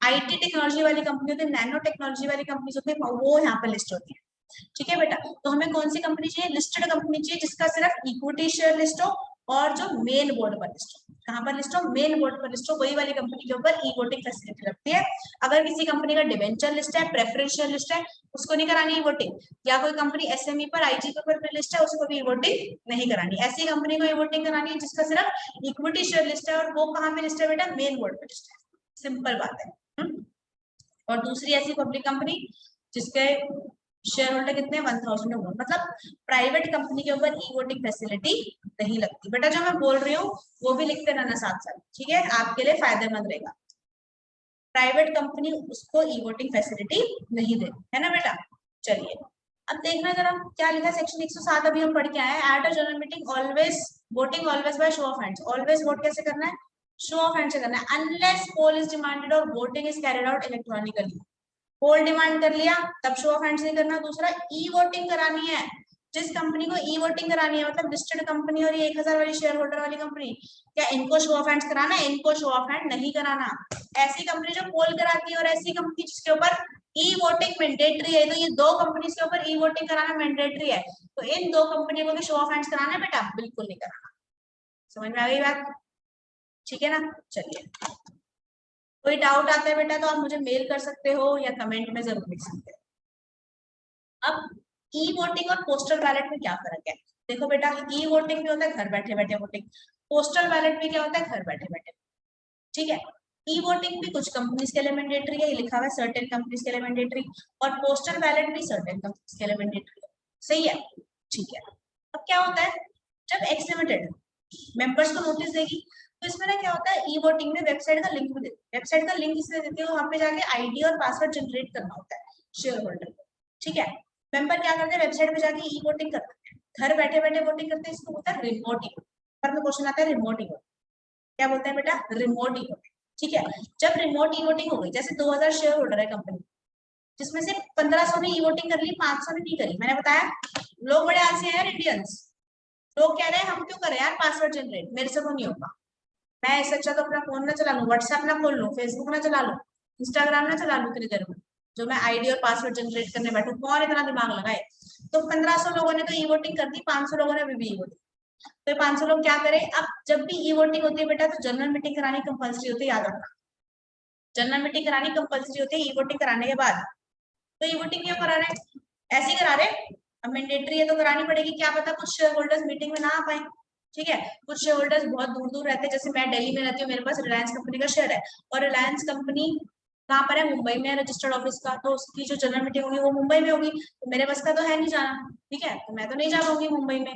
आईटी टेक्नोलॉजी वाली कंपनी होती है, नैनो टेक्नोलॉजी वाली कंपनी होती है, वो यहाँ पर लिस्ट होती है, ठीक है बेटा? तो हमें कौन सी कंपनी चाहिए? लिस्टेड कंपनी चाहिए जिसका सिर्फ इक्विटी शेयर लिस्ट हो और जो मेन बोर्ड पर लिस्ट हो। कहाँ पर लिस्ट हो? मेन बोर्ड पर लिस्ट हो, वही वाली कंपनी के ऊपर ई वोटिंग फैसिलिटी लगती है। अगर किसी कंपनी का डिवेंचर लिस्ट है, प्रेफरेंशियल लिस्ट है, उसको नहीं करानी ई वोटिंग। या कोई कंपनी एसएमई पर, आईजीपी पर लिस्ट है, उसको भी ई वोटिंग नहीं करानी। ऐसी कंपनी को ई वोटिंग करानी है जिसका सिर्फ इक्विटी शेयर लिस्ट है, और वो कहाँ पे लिस्ट है बेटा? मेन बोर्ड पर लिस्ट है। सिंपल बात है। और दूसरी ऐसी पब्लिक कंपनी जिसके शेयर होल्डर कितने? 1000 और मोर, मतलब प्राइवेट कंपनी के ऊपर ई वोटिंग फैसिलिटी नहीं लगती। बेटा जो मैं बोल रही हूँ वो भी लिखते रहना साथ साथ, ठीक है? आपके लिए फायदेमंद रहेगा। प्राइवेट कंपनी उसको ई वोटिंग फैसिलिटी नहीं दे, है ना बेटा? चलिए अब देखना जरा क्या लिखा है सेक्शन 107, अभी हम पढ़ के आए हैं। At a general meeting always voting always by show of hands. Always vote कैसे करना है? शो ऑफ हैंड से करना है, unless poll is demanded or voting is carried out electronically. Poll demand कर लिया तब शो ऑफ हैंड्स नहीं करना। दूसरा, ई वोटिंग करानी है, जिस कंपनी को ई वोटिंग करानी है, मतलब लिस्टेड कंपनी और ये 1000 वाली शेयर होल्डर वाली कंपनी, क्या इनको शो ऑफ हैंड्स कराना है? इनको शो ऑफ हैंड नहीं कराना। ऐसी कंपनी जो पोल कराती है और ऐसी कंपनी जिसके ऊपर ई वोटिंग मैंडेटरी है, तो ये दो कंपनी के ऊपर ई वोटिंग कराना मैंडेटरी है, तो इन दो कंपनी को भी शो ऑफ हैंड्स कराना है बेटा? बिल्कुल नहीं कराना। समझ में आ गई बात? ठीक है ना? चलिए, कोई डाउट आता है बेटा तो आप मुझे मेल कर सकते हो या कमेंट में जरूर लिख सकते हो। अब ई वोटिंग और पोस्टल बैलेट में क्या फर्क है? देखो बेटा, ई वोटिंग भी होता है घर बैठे बैठे वोटिंग, पोस्टल बैलेट भी क्या होता है? घर बैठे बैठे, ठीक है? ई वोटिंग भी कुछ कंपनीज के लिए मैंडेटरी है, ये लिखा हुआ है सर्टेन कंपनीज के लिए मैंडेटरी, और पोस्टल बैलेट भी सर्टेन कंपनीज के लिए मैंडेटरी है, सही है? ठीक है। अब क्या होता है, जब एक्स लिमिटेड मेंबर्स को नोटिस देगी तो इसमें ना क्या होता है, ई वोटिंग में वेबसाइट का लिंक भी देती है। वेबसाइट का लिंक इसलिए देती है, वहां पे जाके आईडी और पासवर्ड जनरेट करना होता है शेयर होल्डर को, ठीक है? मेंबर क्या करते हैं? वेबसाइट पे जाके ई वोटिंग करते हैं, घर बैठे बैठे वोटिंग करते हैं, इसको बोलता है रिमोट ई वोटिंग। पर में क्वेश्चन आता है रिमोट ई वोटिंग, क्या बोलते हैं बेटा? रिमोट ई वोटिंग, ठीक है? जब रिमोट ई वोटिंग हो गई, जैसे 2000 शेयर होल्डर है कंपनी, जिसमें से 1500 ने ई वोटिंग कर ली, 500 ने नहीं करी। मैंने बताया लोग बड़े आलसी हैं इंडियंस, लोग कह रहे हैं हम क्यों करें यार पासवर्ड जनरेट, मेरे से तो नहीं होगा, मैं इससे अच्छा तो अपना फोन ना चला लूं, व्हाट्सएप ना खोल लूं, फेसबुक ना चला लूं, इंस्टाग्राम ना चला लूं इतनी देर में, जो मैं आईडी और पासवर्ड जनरेट करने बैठू, कौन इतना दिमाग लगाए? तो 1500 लोगों ने तो ई वोटिंग कर दी, 500 लोगों ने अभी भी ई वोटिंग। तो 500 लोग क्या करें? अब जब भी ई वोटिंग होती है बेटा तो जनरल मीटिंग करानी कंपल्सरी होती है, याद रखना। जनरल मीटिंग करानी कंपल्सरी होती है ई वोटिंग कराने के बाद। तो ई वोटिंग क्यों करा रहे हैं? ऐसे ही करा रहे, अब मैंडेटरी है तो करानी पड़ेगी, क्या पता कुछ शेयर होल्डर्स मीटिंग में ना आ पाए, ठीक है? कुछ शेयर होल्डर्स बहुत दूर दूर रहते हैं, जैसे मैं दिल्ली में रहती हूँ, मेरे पास रिलायंस कंपनी का शेयर है, और रिलायंस कंपनी कहाँ पर है, मुंबई में है रजिस्टर्ड ऑफिस का, तो उसकी जो जनरल मीटिंग होगी वो मुंबई में होगी, तो मेरे बस का तो है नहीं जाना, ठीक है, तो मैं तो नहीं जा पाऊंगी मुंबई में,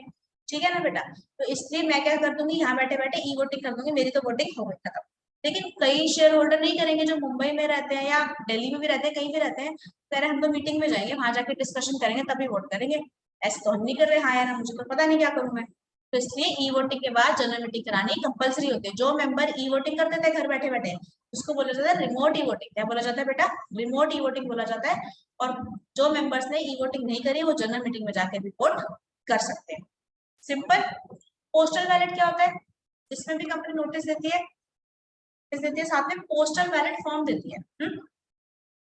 ठीक है ना बेटा। तो इसलिए मैं क्या कर दूंगी, यहाँ बैठे बैठे ई वोटिंग कर दूंगी, मेरी तो वोटिंग हो गई खत्म। लेकिन कई शेयर होल्डर नहीं करेंगे, जो मुंबई में रहते हैं या दिल्ली में भी रहते हैं, कहीं भी रहते हैं, कह रहे हम तो मीटिंग में जाएंगे, वहां जाके डिस्कशन करेंगे तभी वोट करेंगे, ऐसे तो हम नहीं कर रहे, हाँ या ना, मुझे तो पता नहीं क्या करूँ मैं। तो इसलिए ई वोटिंग के बाद जनरल मीटिंग करानी कंपलसरी होती है। जो मेंबर ई वोटिंग करते थे घर बैठे बैठे, उसको बोला जाता है रिमोट ई वोटिंग। क्या बोला जाता है बेटा, रिमोट ई वोटिंग बोला जाता है। और जो मेंबर्स ने ई वोटिंग नहीं करी, वो जनरल मीटिंग में जाके भी वोट कर सकते हैं। सिंपल। पोस्टल बैलेट क्या होता है, इसमें भी कंपनी नोटिस देती है, साथ में पोस्टल बैलेट फॉर्म देती है।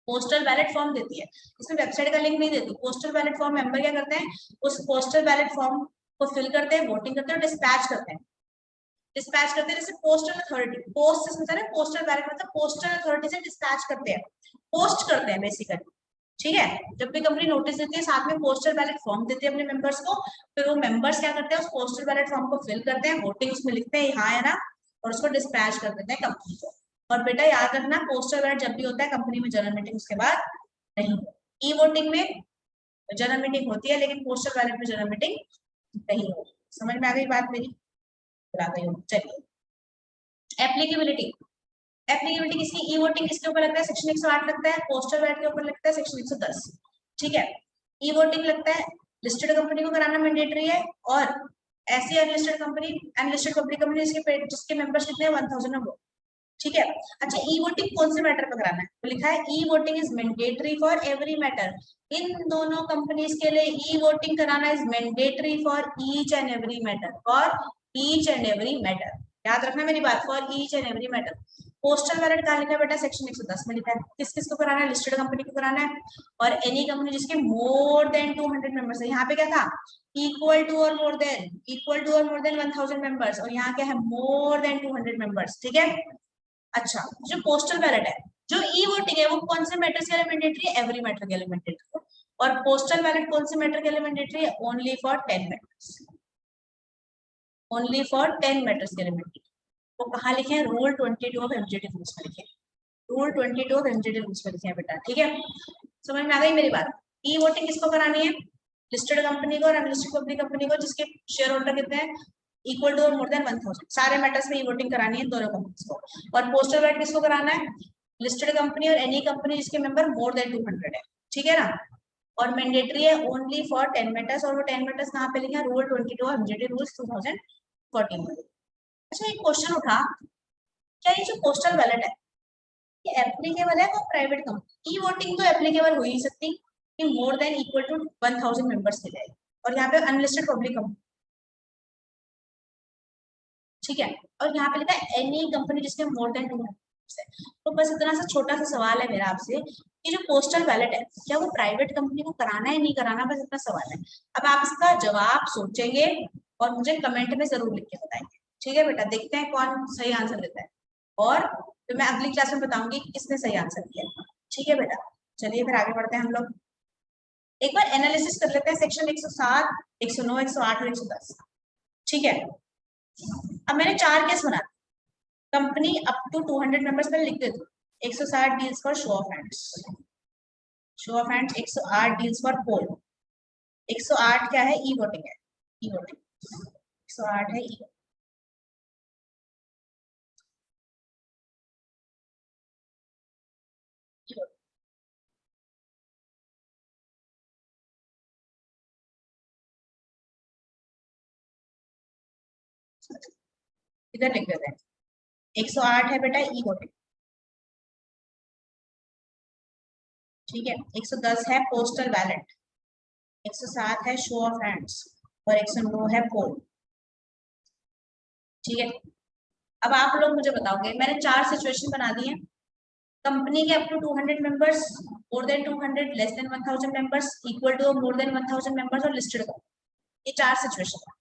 पोस्टल बैलेट फॉर्म देती है, इसमें वेबसाइट का लिंक नहीं देती। पोस्टल बैलेट फॉर्म मेंबर क्या करते हैं, उस पोस्टल बैलेट फॉर्म को फिल करते हैं, वोटिंग करते हैं और डिस्पैच करते हैं। डिस्पैच करते हैं जैसे पोस्टल अथॉरिटी, पोस्ट से समझा, पोस्टल बैलेट मतलब पोस्टल अथॉरिटी से डिस्पैच करते हैं, पोस्ट करते हैं बेसिकली, ठीक है। जब भी कंपनी नोटिस देती है, साथ में पोस्टल बैलेट फॉर्म देती है अपने मेंबर्स को, फिर वो मेंबर्स क्या करते हैं, उस पोस्टल बैलेट फॉर्म को फिल करते हैं, वोटिंग उसमें लिखते हैं हाँ या ना, और उसको डिस्पैच कर देते हैं कंपनी को। और बेटा याद रखना, पोस्टल बैलेट जब भी होता है कंपनी में जनरल मीटिंग उसके बाद नहीं। ई वोटिंग में जनरल मीटिंग होती है, लेकिन पोस्टल बैलेट में जनरल मीटिंग नहीं होती। समझ में आ गई बात मेरी, आ गई हो। चलिए एप्लीकेबिलिटी। एप्लीकेबिलिटी किसकी, ई वोटिंग किसके ऊपर लगता है, सेक्शन 108 लगता है। पोस्टल बैलेट के ऊपर लगता है सेक्शन 110, ठीक है। ई वोटिंग लगता है लिस्टेड कंपनी को कराना मैंडेटरी है, और ऐसी unlisted company, unlisted public company जिसके मेंबर्स कितने हैं 1000 नंबर, ठीक है। अच्छा, ई वोटिंग कौन से मैटर पर कराना है, तो लिखा है e voting is mandatory for every matter. इन दोनों कंपनीज के लिए ई वोटिंग कराना is mandatory for each and every matter, for each and every matter. याद रखना मेरी बात, for each and every matter. Postal ballot कहाँ लिखा है बेटा, सेक्शन 110 में लिखा है। किस किस को कराना है, लिस्टेड कंपनी को कराना है, और एनी कंपनी जिसके मोर देन 200 मेंबर्स है। यहाँ पे क्या था, इक्वल टू और मोर देन, इक्वल टू और मोर देन 1000 मेंबर्स, और यहाँ क्या है, मोर देन 200 मेंबर्स, ठीक है। अच्छा, जो पोस्टल बैलेट है, जो ई वोटिंग है, वो कौन से मैटर्स के लिए मैंडेटरी है, एवरी मैटर के लिए मैंडेटरी है। और पोस्टल बैलेट कौन से मैटर के लिए मैंडेटरी है, only for 10 matters, only for 10 matters के लिए मैंडेटरी। वो कहाँ लिखे हैं, रूल 22 ऑफ एमजीटी रूल्स में लिखे, रूल 22 ऑफ एमजीटी रूल्स में लिखे हैं बेटा, ठीक है। समझ में आ गई मेरी बात। ई वोटिंग किसको करानी है, लिस्टेड कंपनी को और अनलिस्टेड पब्लिक कंपनी को, जिसके शेयर होल्डर कितने हैं, इक्वल टू और मोर देन 1000, सारे मैटर्स में ई वोटिंग करानी है दोनों कंपनीज को। और पोस्टल बैलेट किसको कराना है, लिस्टेड कंपनी और एनी कंपनी जिसके मेंबर मोर देन 200 है, ठीक है ना। और मैंडेटरी है ओनली फॉर 10 मैटर्स, और वो 10 मैटर्स कहाँ पे लिखे हैं, रूल 22 एमजीटी रूल्स 2014 में। अच्छा, एक क्वेश्चन उठा, क्या ये जो पोस्टल बैलेट है, ये एप्लीकेबल है वो प्राइवेट कंपनी, ई वोटिंग तो एप्लीकेबल हो ही नहीं सकती कि more than equal to 1000 members के लिए, और यहाँ पे अनलिस्टेड पब्लिक कंपनी, ठीक है। और यहाँ पे लिखा है एनी कंपनी जिसके मोर देन 200 है। तो बस इतना सा छोटा सा सवाल है मेरा आपसे, कि जो पोस्टल बैलेट है, क्या वो प्राइवेट कंपनी को कराना है नहीं कराना, बस इतना सवाल है। अब आप इसका जवाब सोचेंगे और मुझे कमेंट में जरूर लिख के बताएंगे, ठीक है बेटा। देखते हैं कौन सही आंसर देता है, और फिर मैं अगली क्लास में बताऊंगी कि किसने सही आंसर दिया, ठीक है बेटा। चलिए फिर आगे बढ़ते हैं हम लोग, एक बार एनालिसिस कर लेते हैं सेक्शन 107, 109, 108 और 110, ठीक है। अब मैंने 4 केस बना, कंपनी अप टू 200 मेंबर्स में लिख देती, 160 deals for show of hands, show of hands 108 deals for poll. 108 क्या है, ई वोटिंग है, ई वोटिंग 108 है, ई इधर लिख देते हैं। 108 है बेटा ई वोटिंग, ठीक है। 110 है पोस्टल बैलेट, 107 है शो ऑफ हैंड्स, और 109 है पोल, ठीक है। अब आप लोग मुझे बताओगे, मैंने 4 सिचुएशन बना दी है, कंपनी के up to 200 members, more than 200, less than 1000 members, equal to more than 1000 members, और लिस्टेड कंपनी, ये 4 सिचुएशन है।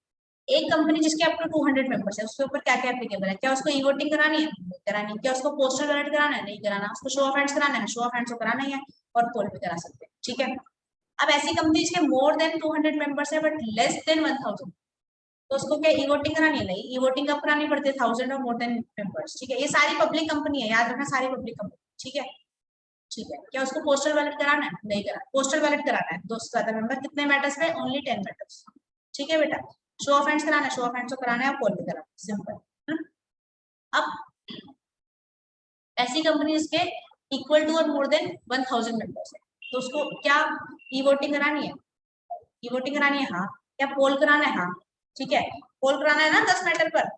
एक कंपनी जिसके अप टू 200 मेंबर्स है, उसके ऊपर क्या क्या एप्लीकेबल है, क्या उसको ई वोटिंग करानी है, नहीं करानी, क्या उसको पोस्टल बैलेट कराना है, नहीं कराना, उसको शो ऑफ हैंड्स कराना है, शो ऑफ हैंड्स को कराना ही है, और पोल भी करा सकते हैं, ठीक है। अब ऐसी कंपनी जिसके मोर देन 200 मेंबर्स है बट लेस देन 1000, तो उसको क्या ई वोटिंग करानी है, नहीं, ई वोटिंग कब करानी पड़ती है, 1000 और मोर देन मेंबर्स, ठीक है। ये सारी पब्लिक कंपनी है, याद रखना, सारी पब्लिक कंपनी, ठीक है। ठीक है, क्या उसको पोस्टल बैलेट कराना है? नहीं कराना, पोस्टल बैलेट कराना है 200 से ज्यादा मेंबर, कितने मैटर्स पे? Only 10 matters. ठीक है बेटा, शो ऑफ हैंड्स कराना है, शो ऑफ हैंड्स को कराना है, और पोल भी कराना है, सिंपल। अब ऐसी कंपनी जिसके इक्वल टू और मोर देन 1000 मेंबर्स है, तो उसको क्या ई वोटिंग करानी है? ई वोटिंग करानी है, हाँ। क्या पोल कराना है? हाँ। ठीक है, पोल कराना है ना 10 मैटर पर।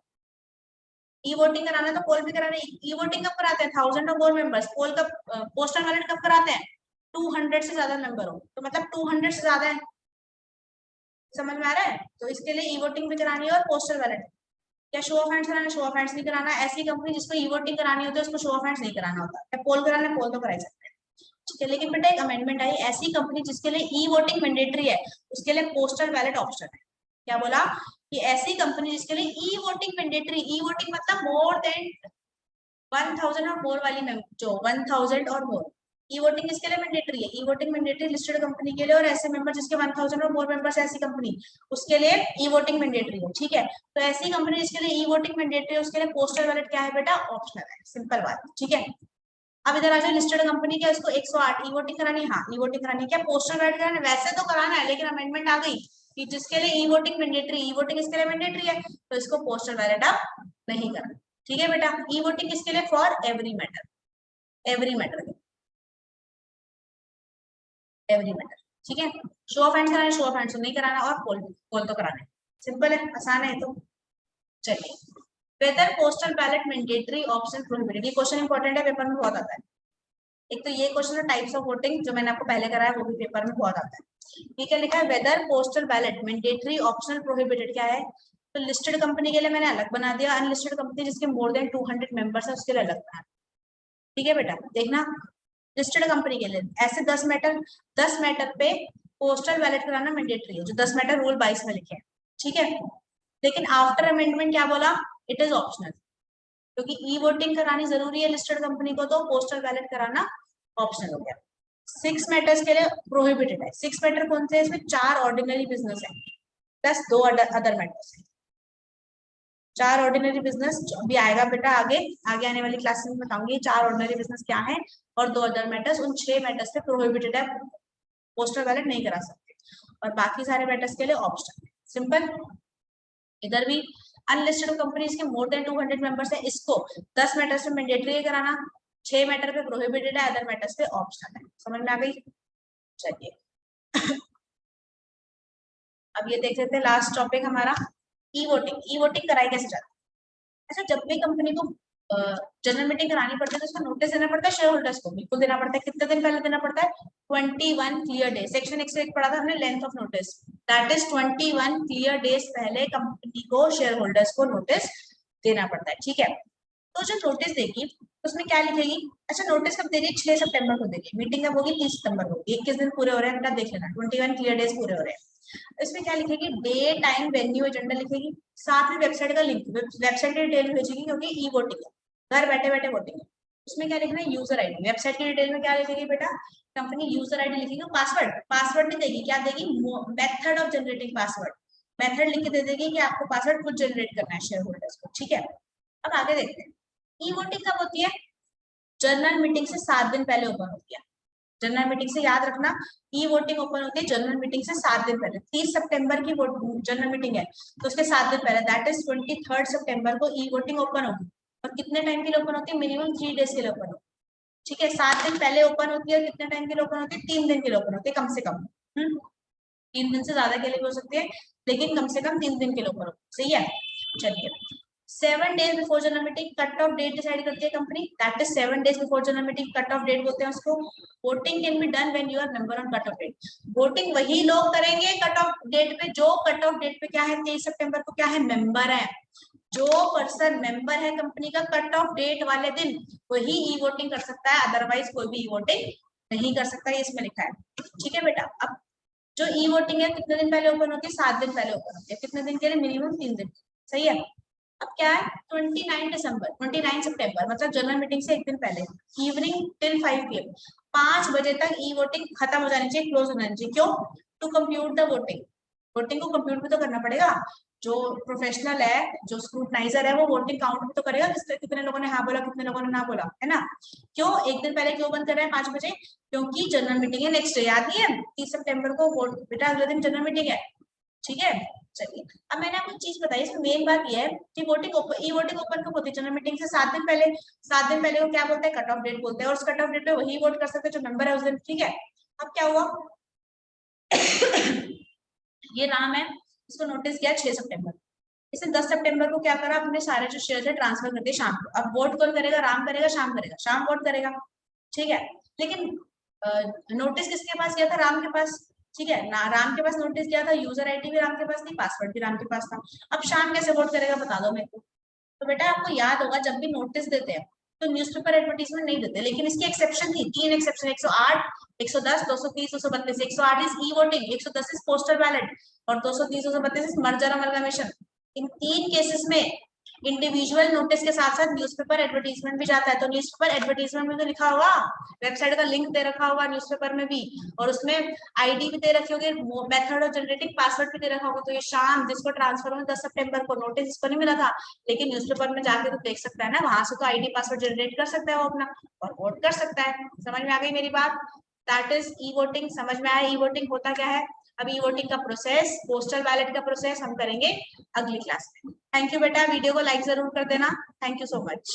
ई वोटिंग कराना है तो पोल भी कराना है। ई वोटिंग कब कराते हैं? 1000 और मोर मेंबर्स। पोल कब, पोस्टल बैलेट कब कराते हैं? 200 से ज्यादा मेंबर हो, तो मतलब 200 से ज्यादा है, समझ में आ रहा है? तो इसके लिए ई वोटिंग भी करानी है और पोस्टल बैलेट। क्या शो ऑफ हैंड्स कराना है? शो ऑफ हैंड्स नहीं कराना। ऐसी कंपनी जिसको ई वोटिंग करानी होती है उसको शो ऑफ हैंड्स नहीं कराना होता। क्या पोल कराना है? पोल तो करा सकते हैं। ठीक है, लेकिन बेटा एक अमेंडमेंट आई, ऐसी कंपनी जिसके लिए ई वोटिंग मैंडेटरी है उसके लिए पोस्टल बैलेट ऑप्शन है। क्या बोला? कि ऐसी कंपनी जिसके लिए e voting mandatory, e voting मतलब मोर देन 1000 और मोर वाली जो 1000 और मोर, ई वोटिंग किसके लिए मैंडेटरी है? E voting mandatory listed company के लिए, और ऐसे मेंबर जिसके 1000 और मोर मेंबर्स ऐसी कंपनी उसके लिए ई वोटिंग मैंडेटरी है। ठीक है, तो ऐसी कंपनी जिसके लिए ई वोटिंग मैंडेटरी है उसके लिए पोस्टल बैलेट क्या है बेटा? ऑप्शनल है, सिंपल बात। ठीक है, अब इधर आ जाओ, लिस्टेड कंपनी क्या इसको 108 ई वोटिंग करानी है? हाँ, ई वोटिंग करानी है। क्या पोस्टल बैलेट कराना है? वैसे तो कराना है, लेकिन अमेंडमेंट आ गई कि जिसके लिए e voting mandatory, e voting इसके लिए मैंडेटरी है, तो इसको पोस्टल बैलेट आप नहीं करना। ठीक है बेटा, ई वोटिंग किसके लिए? For every matter, every matter, every matter. ठीक है, शो ऑफ हैंड्स कराना है, शो ऑफ हैंड्स नहीं कराना, और पोल, पोल तो कराना है। सिंपल है, आसान है तो। चलिए, whether postal ballot mandatory option prohibited, ये क्वेश्चन इंपॉर्टेंट है, पेपर में बहुत आता है। एक तो ये क्वेश्चन है टाइप्स ऑफ वोटिंग, जो मैंने आपको पहले कराया, वो भी पेपर में बहुत आता है। ठीक है, लिखा है whether postal ballot mandatory optional prohibited, क्या है? तो लिस्टेड कंपनी के लिए मैंने अलग बना दिया, अनलिस्टेड कंपनी जिसके मोर देन 200 मेंबर्स है उसके लिए अलग बना। ठीक है बेटा, देखना, लिस्टेड कंपनी के लिए ऐसे 10 मैटर पे पोस्टल बैलेट कराना मैंडेटरी है, जो 10 मैटर रूल 22 में लिखे हैं। ठीक है, लेकिन आफ्टर अमेंडमेंट क्या बोला? इट इज ऑप्शनल, क्योंकि ई वोटिंग करानी जरूरी है लिस्टेड कंपनी को, तो पोस्टल बैलेट कराना ऑप्शनल हो गया। 6 मैटर्स के लिए प्रोहिबिटेड है। 6 मैटर कौन से हैं? इसमें 4 ऑर्डिनरी बिजनेस है प्लस 2 अदर मैटर्स है। 4 ऑर्डिनरी बिजनेस अभी आएगा बेटा, आगे आगे आने वाली क्लासेस में बताऊंगी 4 ऑर्डिनरी बिजनेस क्या है, और 2 अदर मैटर्स। उन 6 मैटर्स पे प्रोहिबिटेड है, पोस्टल बैलेट नहीं करा सकते, और बाकी सारे मैटर्स के लिए ऑप्शन है, सिंपल। इधर भी अनलिस्टेड कंपनीज के मोर देन 200 मेंबर्स है, इसको 10 मैटर्स में मैंडेटरी है कराना, 6 मैटर पे प्रोहिबिटेड है, अदर मैटर्स पे ऑप्शनल है। समझ में आ गई? चलिए, अब ये देख लेते हैं लास्ट टॉपिक हमारा, ई वोटिंग। ई वोटिंग कराई कैसे जाती है? अच्छा, जब भी कंपनी को जनरल मीटिंग करानी पड़ती है तो उसका नोटिस देना पड़ता है शेयर होल्डर्स को, बिल्कुल देना पड़ता है। कितने दिन पहले देना पड़ता है? 21 क्लियर डे। सेक्शन 101 पढ़ा था हमने, length of notice, that is 21 clear days पहले कंपनी को शेयर होल्डर्स को नोटिस देना पड़ता है। ठीक है, तो जो नोटिस देगी उसमें क्या लिखेगी? अच्छा, नोटिस कब देगी? 6 सितंबर को देगी, मीटिंग कब होगी? 30 सितंबर को। 21 दिन पूरे हो रहे हैं बेटा, देख लेना, 21 क्लियर डेज पूरे हो रहे हैं। इसमें क्या लिखेगी? डे, टाइम, वेन्यू, एजेंडा लिखेगी, साथ में वेबसाइट का लिंक, वेबसाइट की डिटेल भेजेगी, क्योंकि ई वोटिंग है, घर बैठे बैठे वोटिंग है। उसमें क्या लिखना है? User ID. वेबसाइट की डिटेल में क्या लिखेगी बेटा? कंपनी यूजर आईडी लिखेगी, पासवर्ड, पासवर्ड नहीं देगी, क्या देगी? Method of generating password, method लिख के दे देगी कि आपको पासवर्ड खुद जनरेट करना है शेयर होल्डर्स को। ठीक है, अब आगे देखते हैं, ई वोटिंग कब होती है? जनरल मीटिंग से 7 दिन पहले ओपन होती है। जनरल मीटिंग से, याद रखना, ई वोटिंग ओपन होती है जनरल मीटिंग से 7 दिन पहले। 30 सितंबर की जनरल मीटिंग है, तो उसके 7 दिन पहले, दैट इज 23 सितंबर को ई वोटिंग ओपन होगी। और कितने टाइम के लिए ओपन होती है? मिनिमम 3 डेज के लिए ओपन होती है। ठीक है, 7 दिन पहले ओपन होती है, कितने टाइम के लिए ओपन होती है? 3 दिन के लिए ओपन होती है, कम से कम। 3 दिन से ज्यादा के लिए भी हो सकती है, लेकिन कम से कम 3 दिन के लिए ओपन होती है। सही है, चलिए, 7 days before general meeting cut off date decide करती है company, that is 7 days before general meeting, cut off date बोलते हैं उसको। Voting can be done when you are member on cut off date. Voting वही लोग करेंगे cut off date पे जो कट ऑफ डेट पे क्या है? 23 सितंबर को क्या है? मेंबर है। जो पर्सन मेंबर है कंपनी का कट ऑफ डेट वाले दिन, वही ई वोटिंग कर सकता है, अदरवाइज कोई भी ई वोटिंग नहीं कर सकता, ये इसमें लिखा है। ठीक है बेटा, अब जो ई वोटिंग है कितने दिन पहले ओपन होती है? 7 दिन पहले ओपन होती है। कितने दिन के लिए? मिनिमम 3 दिन। सही है, अब क्या है? 29 सितंबर मतलब जनरल मीटिंग से 1 दिन पहले, इवनिंग टिल 5 PM, 5 बजे तक ई वोटिंग खत्म हो जानी चाहिए, क्लोज हो जानी चाहिए। क्यों? To compute the voting, voting को कंप्यूट भी तो करना पड़ेगा। जो प्रोफेशनल है, जो स्क्रूटनाइजर है, वो वोटिंग काउंट भी तो करेगा, कितने लोगों ने हाँ बोला, कितने लोगों ने ना बोला, है ना। क्यों एक दिन पहले क्यों बंद कर रहे हैं 5 बजे? क्योंकि जनरल मीटिंग है नेक्स्ट डे, याद नहीं है? 30 सितंबर को वोट, बेटा अगले दिन जनरल मीटिंग है, ठीक है। चलिए, अब मैंने आपको चीज बताई, इसमें मेन बात ये है कि voting open, e voting open कब होती है? जनरल मीटिंग से 7 दिन पहले। 7 दिन पहले वो क्या बोलते हैं? कट ऑफ डेट बोलते हैं, और उस कट ऑफ डेट पे वही वोट कर सकते हैं जो मेंबर है उस दिन, ठीक है। अब क्या हुआ? ये राम है, इसको नोटिस किया 6 सितंबर, इसने 10 सितंबर को क्या करा? अपने सारे जो शेयर है ट्रांसफर कर दिए शाम को। अब वोट कौन करेगा? राम करेगा, शाम करेगा? शाम वोट करेगा, ठीक है। लेकिन नोटिस किसके पास गया था? राम के पास, ठीक है ना। राम के पास नोटिस गया था, यूजर आईडी भी राम के पास थी, पासवर्ड भी राम के पास था। अब शाम कैसे वोट करेगा बता दो मेरे को। तो बेटा आपको याद होगा, जब भी नोटिस देते हैं तो न्यूज़पेपर एडवर्टीजमेंट नहीं देते, लेकिन इसकी एक्सेप्शन थी, 3 exception, 108, 110, 230, 232। 108 is e voting, 110 is postal ballot, और 230, 232 is merger amalgamation. In 3 cases में इंडिविजुअल नोटिस के साथ साथ न्यूज़पेपर एडवर्टीजमेंट भी जाता है। तो न्यूज़पेपर एडवर्टीजमेंट में तो लिखा होगा, वेबसाइट का लिंक दे रखा होगा न्यूज़पेपर में भी, और उसमें आईडी भी दे रखी होगी, मेथड ऑफ जनरेटिंग पासवर्ड भी दे रखा होगा। तो ये शाम जिसको ट्रांसफर में 10 सितंबर को नोटिस इसको नहीं मिला था, लेकिन न्यूज़पेपर में जाके तो देख सकता है ना, वहां से तो आईडी पासवर्ड जनरेट कर सकता है वो अपना, और वोट कर सकता है। समझ में आ गई मेरी बात? That is e voting. समझ में आया ई वोटिंग होता क्या है? अब ई वोटिंग का प्रोसेस, पोस्टल बैलेट का प्रोसेस हम करेंगे अगली क्लास में। थैंक यू बेटा, वीडियो को लाइक जरूर कर देना। Thank you so much.